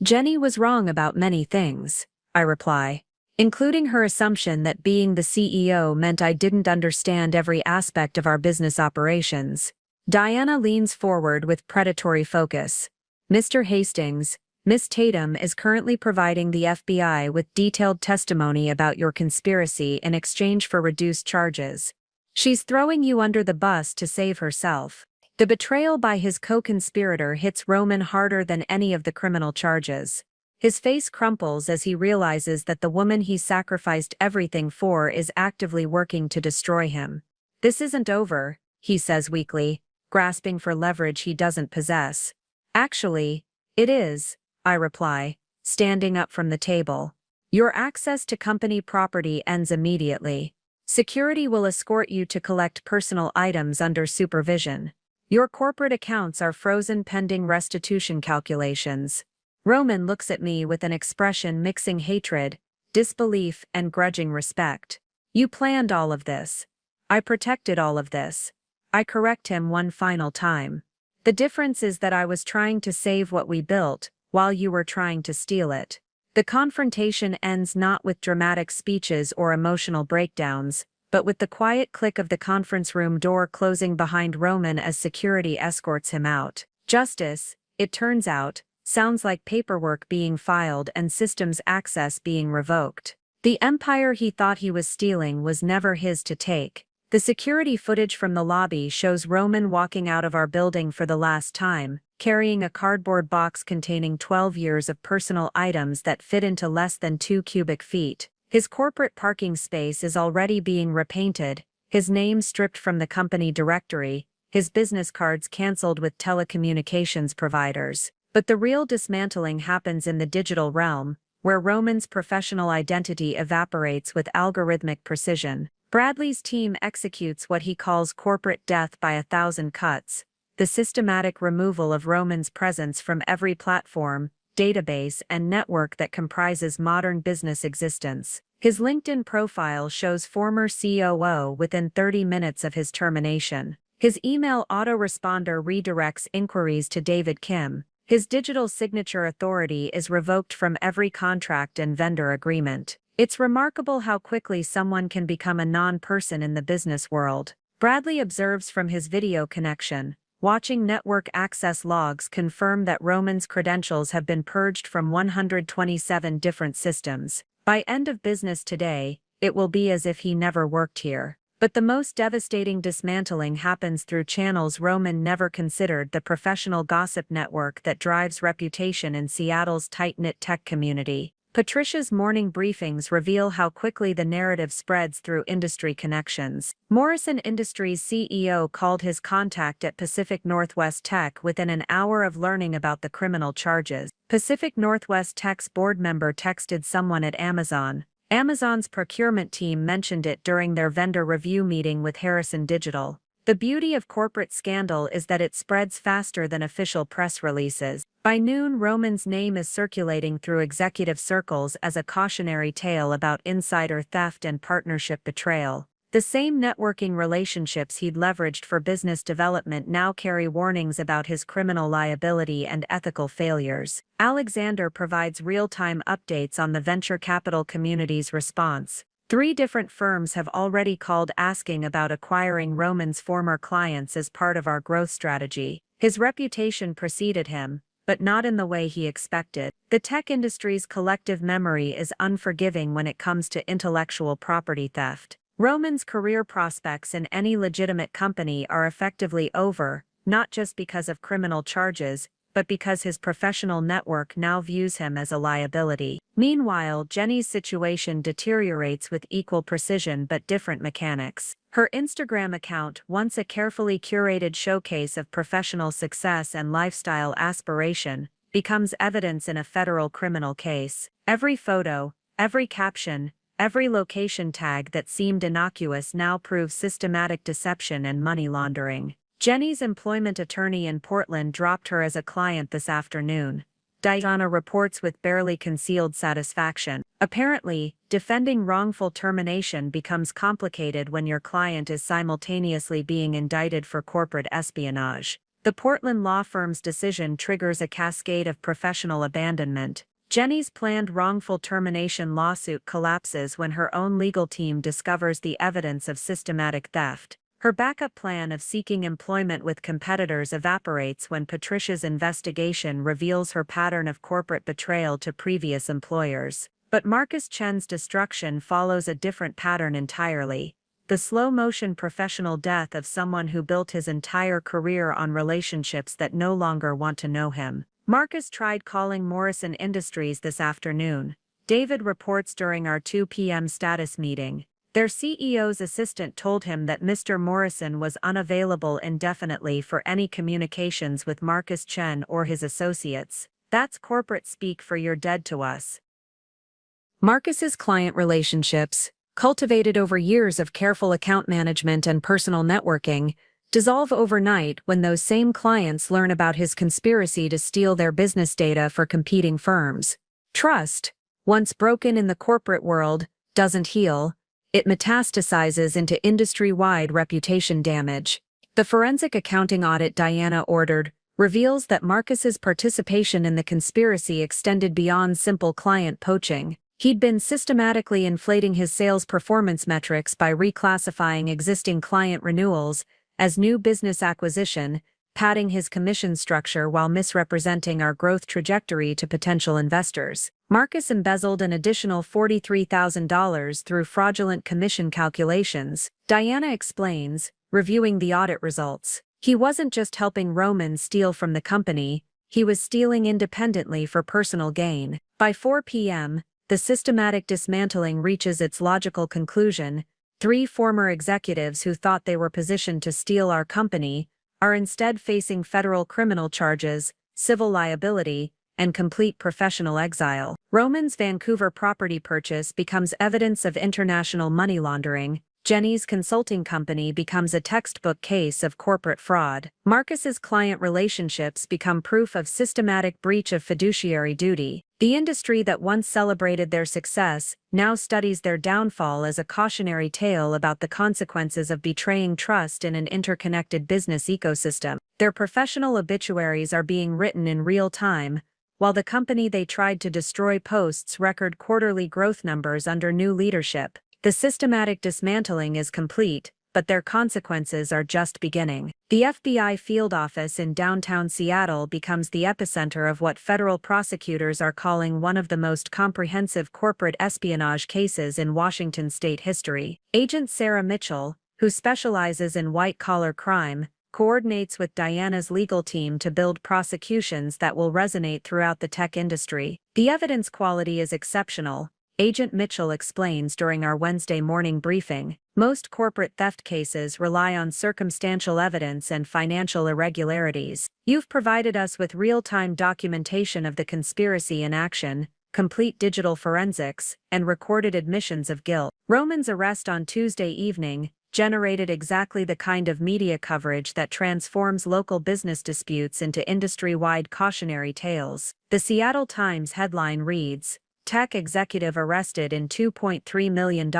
Jenny was wrong about many things, I reply, including her assumption that being the CEO meant I didn't understand every aspect of our business operations. Diana leans forward with predatory focus. "Mr. Hastings, Miss Tatum is currently providing the FBI with detailed testimony about your conspiracy in exchange for reduced charges. She's throwing you under the bus to save herself." The betrayal by his co-conspirator hits Roman harder than any of the criminal charges. His face crumples as he realizes that the woman he sacrificed everything for is actively working to destroy him. "This isn't over," he says weakly, grasping for leverage he doesn't possess. "Actually, it is," I reply, standing up from the table. "Your access to company property ends immediately. Security will escort you to collect personal items under supervision. Your corporate accounts are frozen pending restitution calculations." Roman looks at me with an expression mixing hatred, disbelief, and grudging respect. "You planned all of this. I protected all of this." I correct him one final time. "The difference is that I was trying to save what we built, while you were trying to steal it." The confrontation ends not with dramatic speeches or emotional breakdowns, but with the quiet click of the conference room door closing behind Roman as security escorts him out. Justice, it turns out, sounds like paperwork being filed and systems access being revoked. The empire he thought he was stealing was never his to take. The security footage from the lobby shows Roman walking out of our building for the last time, carrying a cardboard box containing 12 years of personal items that fit into less than 2 cubic feet. His corporate parking space is already being repainted, his name stripped from the company directory, his business cards cancelled with telecommunications providers. But the real dismantling happens in the digital realm, where Roman's professional identity evaporates with algorithmic precision. Bradley's team executes what he calls corporate death by 1,000 cuts, the systematic removal of Roman's presence from every platform, database, and network that comprises modern business existence. His LinkedIn profile shows former COO within 30 minutes of his termination. His email autoresponder redirects inquiries to David Kim. His digital signature authority is revoked from every contract and vendor agreement. It's remarkable how quickly someone can become a non-person in the business world. Bradley observes from his video connection. Watching network access logs confirm that Roman's credentials have been purged from 127 different systems. By end of business today, it will be as if he never worked here. But the most devastating dismantling happens through channels Roman never considered: the professional gossip network that drives reputation in Seattle's tight-knit tech community. Patricia's morning briefings reveal how quickly the narrative spreads through industry connections. Morrison Industries CEO called his contact at Pacific Northwest Tech within an hour of learning about the criminal charges. Pacific Northwest Tech's board member texted someone at Amazon. Amazon's procurement team mentioned it during their vendor review meeting with Harrison Digital. The beauty of corporate scandal is that it spreads faster than official press releases. By noon, Roman's name is circulating through executive circles as a cautionary tale about insider theft and partnership betrayal. The same networking relationships he'd leveraged for business development now carry warnings about his criminal liability and ethical failures. Alexander provides real-time updates on the venture capital community's response. 3 different firms have already called asking about acquiring Roman's former clients as part of our growth strategy. His reputation preceded him, but not in the way he expected. The tech industry's collective memory is unforgiving when it comes to intellectual property theft. Roman's career prospects in any legitimate company are effectively over, not just because of criminal charges, but because his professional network now views him as a liability. Meanwhile, Jenny's situation deteriorates with equal precision but different mechanics. Her Instagram account, once a carefully curated showcase of professional success and lifestyle aspiration, becomes evidence in a federal criminal case. Every photo, every caption, every location tag that seemed innocuous now proves systematic deception and money laundering. Jenny's employment attorney in Portland dropped her as a client this afternoon. Diana reports with barely concealed satisfaction. Apparently, defending wrongful termination becomes complicated when your client is simultaneously being indicted for corporate espionage. The Portland law firm's decision triggers a cascade of professional abandonment. Jenny's planned wrongful termination lawsuit collapses when her own legal team discovers the evidence of systematic theft. Her backup plan of seeking employment with competitors evaporates when Patricia's investigation reveals her pattern of corporate betrayal to previous employers. But Marcus Chen's destruction follows a different pattern entirely. The slow-motion professional death of someone who built his entire career on relationships that no longer want to know him. Marcus tried calling Morrison Industries this afternoon. David reports during our 2 p.m. status meeting. Their CEO's assistant told him that Mr. Morrison was unavailable indefinitely for any communications with Marcus Chen or his associates. That's corporate speak for "you're dead to us." Marcus's client relationships, cultivated over years of careful account management and personal networking, dissolve overnight when those same clients learn about his conspiracy to steal their business data for competing firms. Trust, once broken in the corporate world, doesn't heal. It metastasizes into industry-wide reputation damage. The forensic accounting audit Diana ordered reveals that Marcus's participation in the conspiracy extended beyond simple client poaching. He'd been systematically inflating his sales performance metrics by reclassifying existing client renewals as new business acquisition, padding his commission structure while misrepresenting our growth trajectory to potential investors. Marcus embezzled an additional $43,000 through fraudulent commission calculations, Diana explains, reviewing the audit results. He wasn't just helping Roman steal from the company, he was stealing independently for personal gain. By 4 p.m., the systematic dismantling reaches its logical conclusion. 3 former executives who thought they were positioned to steal our company are instead facing federal criminal charges, civil liability, and complete professional exile. Roman's Vancouver property purchase becomes evidence of international money laundering. Jenny's consulting company becomes a textbook case of corporate fraud. Marcus's client relationships become proof of systematic breach of fiduciary duty. The industry that once celebrated their success now studies their downfall as a cautionary tale about the consequences of betraying trust in an interconnected business ecosystem. Their professional obituaries are being written in real time, while the company they tried to destroy posts record quarterly growth numbers under new leadership. The systematic dismantling is complete, but their consequences are just beginning. The FBI field office in downtown Seattle becomes the epicenter of what federal prosecutors are calling one of the most comprehensive corporate espionage cases in Washington state history. Agent Sarah Mitchell, who specializes in white-collar crime, coordinates with Diana's legal team to build prosecutions that will resonate throughout the tech industry. The evidence quality is exceptional, Agent Mitchell explains during our Wednesday morning briefing. Most corporate theft cases rely on circumstantial evidence and financial irregularities. You've provided us with real-time documentation of the conspiracy in action, complete digital forensics, and recorded admissions of guilt. Roman's arrest on Tuesday evening generated exactly the kind of media coverage that transforms local business disputes into industry-wide cautionary tales. The Seattle Times headline reads, "Tech executive arrested in $2.3 million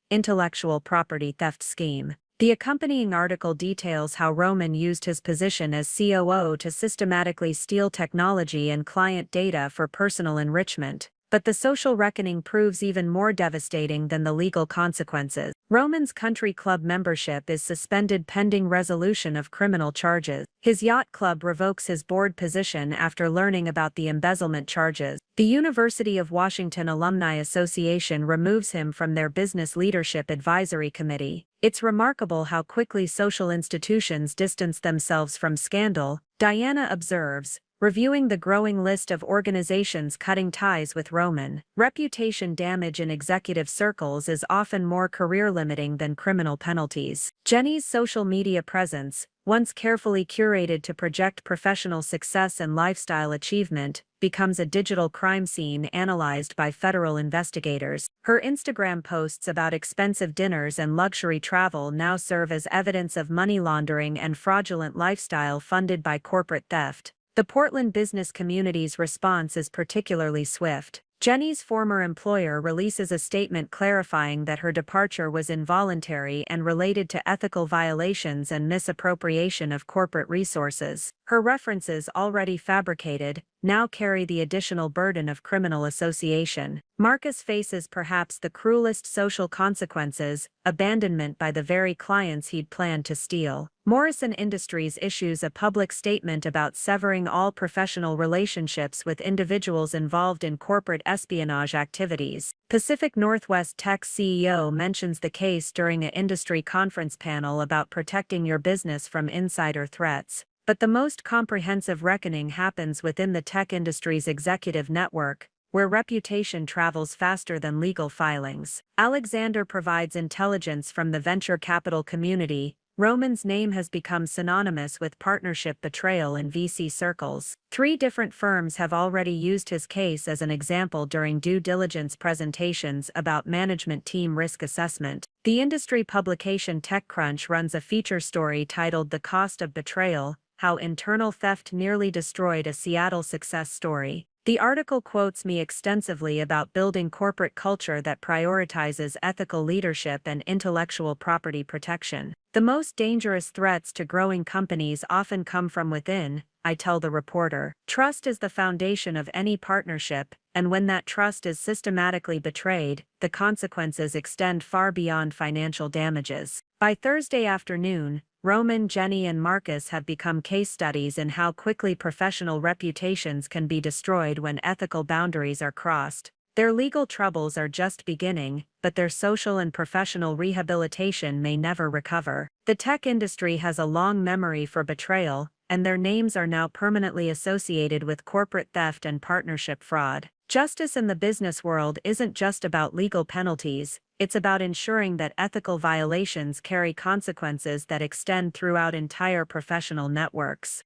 intellectual property theft scheme." The accompanying article details how Roman used his position as COO to systematically steal technology and client data for personal enrichment. But the social reckoning proves even more devastating than the legal consequences. Roman's country club membership is suspended pending resolution of criminal charges. His yacht club revokes his board position after learning about the embezzlement charges. The University of Washington Alumni Association removes him from their Business Leadership Advisory Committee. It's remarkable how quickly social institutions distance themselves from scandal, Diana observes, reviewing the growing list of organizations cutting ties with Roman. Reputation damage in executive circles is often more career-limiting than criminal penalties. Jenny's social media presence, once carefully curated to project professional success and lifestyle achievement, becomes a digital crime scene analyzed by federal investigators. Her Instagram posts about expensive dinners and luxury travel now serve as evidence of money laundering and fraudulent lifestyle funded by corporate theft. The Portland business community's response is particularly swift. Jenny's former employer releases a statement clarifying that her departure was involuntary and related to ethical violations and misappropriation of corporate resources. Her references, already fabricated, now carry the additional burden of criminal association. Marcus faces perhaps the cruelest social consequences: abandonment by the very clients he'd planned to steal. Morrison Industries issues a public statement about severing all professional relationships with individuals involved in corporate espionage activities. Pacific Northwest Tech CEO mentions the case during an industry conference panel about protecting your business from insider threats. But the most comprehensive reckoning happens within the tech industry's executive network, where reputation travels faster than legal filings. Alexander provides intelligence from the venture capital community. Roman's name has become synonymous with partnership betrayal in VC circles. 3 different firms have already used his case as an example during due diligence presentations about management team risk assessment. The industry publication TechCrunch runs a feature story titled "The Cost of Betrayal: How Internal Theft Nearly Destroyed a Seattle Success Story." The article quotes me extensively about building corporate culture that prioritizes ethical leadership and intellectual property protection. The most dangerous threats to growing companies often come from within, I tell the reporter. Trust is the foundation of any partnership, and when that trust is systematically betrayed, the consequences extend far beyond financial damages. By Thursday afternoon, Roman, Jenny, and Marcus have become case studies in how quickly professional reputations can be destroyed when ethical boundaries are crossed. Their legal troubles are just beginning, but their social and professional rehabilitation may never recover. The tech industry has a long memory for betrayal, and their names are now permanently associated with corporate theft and partnership fraud. Justice in the business world isn't just about legal penalties, it's about ensuring that ethical violations carry consequences that extend throughout entire professional networks.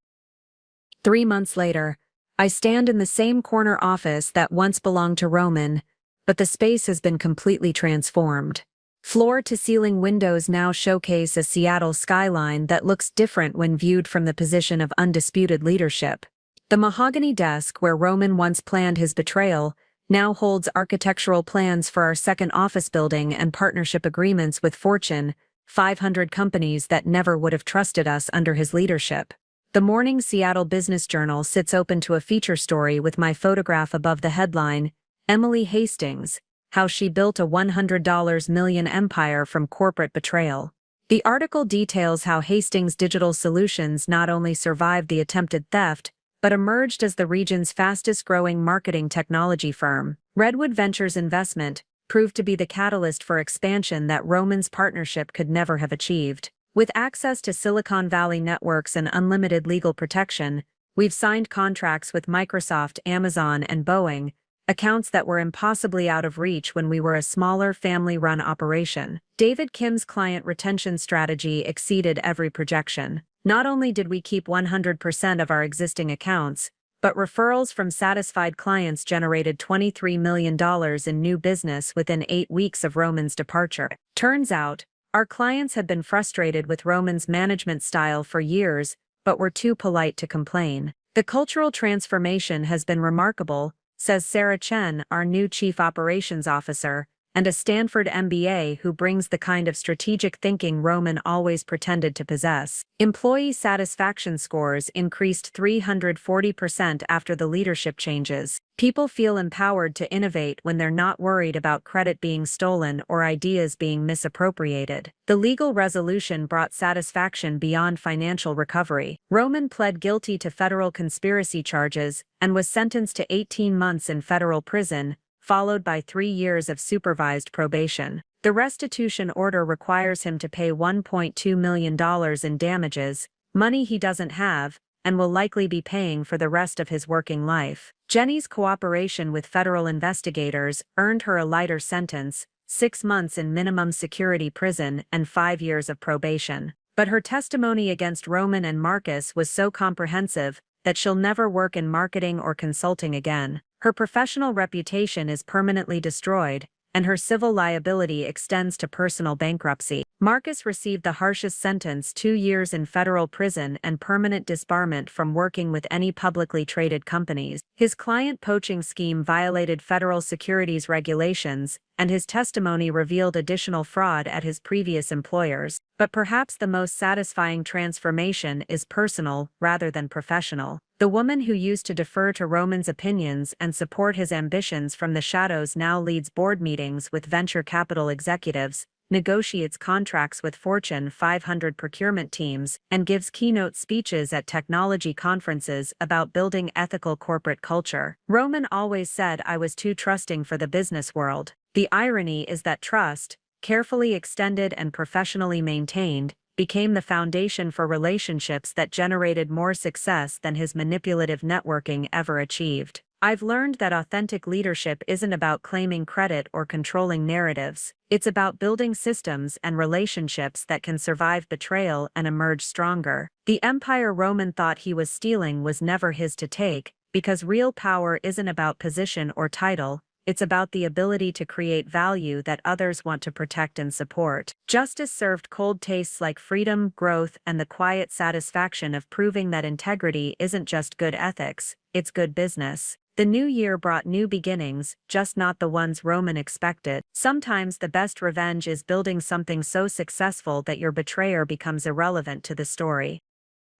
3 months later, I stand in the same corner office that once belonged to Roman, but the space has been completely transformed. Floor-to-ceiling windows now showcase a Seattle skyline that looks different when viewed from the position of undisputed leadership. The mahogany desk where Roman once planned his betrayal now holds architectural plans for our second office building and partnership agreements with Fortune 500 companies that never would have trusted us under his leadership. The morning Seattle Business Journal sits open to a feature story with my photograph above the headline, "Emily Hastings: How She Built a $100 Million Empire from Corporate Betrayal." The article details how Hastings Digital Solutions not only survived the attempted theft, but emerged as the region's fastest-growing marketing technology firm. Redwood Ventures' investment proved to be the catalyst for expansion that Roman's partnership could never have achieved. With access to Silicon Valley networks and unlimited legal protection, we've signed contracts with Microsoft, Amazon, and Boeing, accounts that were impossibly out of reach when we were a smaller family-run operation. David Kim's client retention strategy exceeded every projection. Not only did we keep 100% of our existing accounts, but referrals from satisfied clients generated $23 million in new business within 8 weeks of Roman's departure. Turns out, our clients had been frustrated with Roman's management style for years, but were too polite to complain. The cultural transformation has been remarkable, says Sarah Chen, our new Chief Operations Officer, and a Stanford MBA who brings the kind of strategic thinking Roman always pretended to possess. Employee satisfaction scores increased 340% after the leadership changes. People feel empowered to innovate when they're not worried about credit being stolen or ideas being misappropriated. The legal resolution brought satisfaction beyond financial recovery. Roman pled guilty to federal conspiracy charges and was sentenced to 18 months in federal prison, followed by 3 years of supervised probation. The restitution order requires him to pay $1.2 million in damages, money he doesn't have, and will likely be paying for the rest of his working life. Jenny's cooperation with federal investigators earned her a lighter sentence, 6 months in minimum security prison and 5 years of probation. But her testimony against Roman and Marcus was so comprehensive that she'll never work in marketing or consulting again. Her professional reputation is permanently destroyed, and her civil liability extends to personal bankruptcy. Marcus received the harshest sentence: 2 years in federal prison and permanent disbarment from working with any publicly traded companies. His client poaching scheme violated federal securities regulations, and his testimony revealed additional fraud at his previous employers. But perhaps the most satisfying transformation is personal rather than professional. The woman who used to defer to Roman's opinions and support his ambitions from the shadows now leads board meetings with venture capital executives, negotiates contracts with Fortune 500 procurement teams, and gives keynote speeches at technology conferences about building ethical corporate culture. Roman always said I was too trusting for the business world. The irony is that trust, carefully extended and professionally maintained, became the foundation for relationships that generated more success than his manipulative networking ever achieved. I've learned that authentic leadership isn't about claiming credit or controlling narratives. It's about building systems and relationships that can survive betrayal and emerge stronger. The empire Roman thought he was stealing was never his to take, because real power isn't about position or title. It's about the ability to create value that others want to protect and support. Justice served cold tastes like freedom, growth, and the quiet satisfaction of proving that integrity isn't just good ethics, it's good business. The new year brought new beginnings, just not the ones Roman expected. Sometimes the best revenge is building something so successful that your betrayer becomes irrelevant to the story.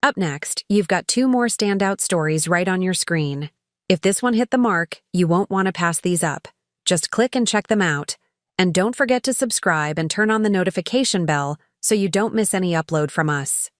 Up next, you've got 2 more standout stories right on your screen. If this one hit the mark, you won't want to pass these up. Just click and check them out. And don't forget to subscribe and turn on the notification bell so you don't miss any upload from us.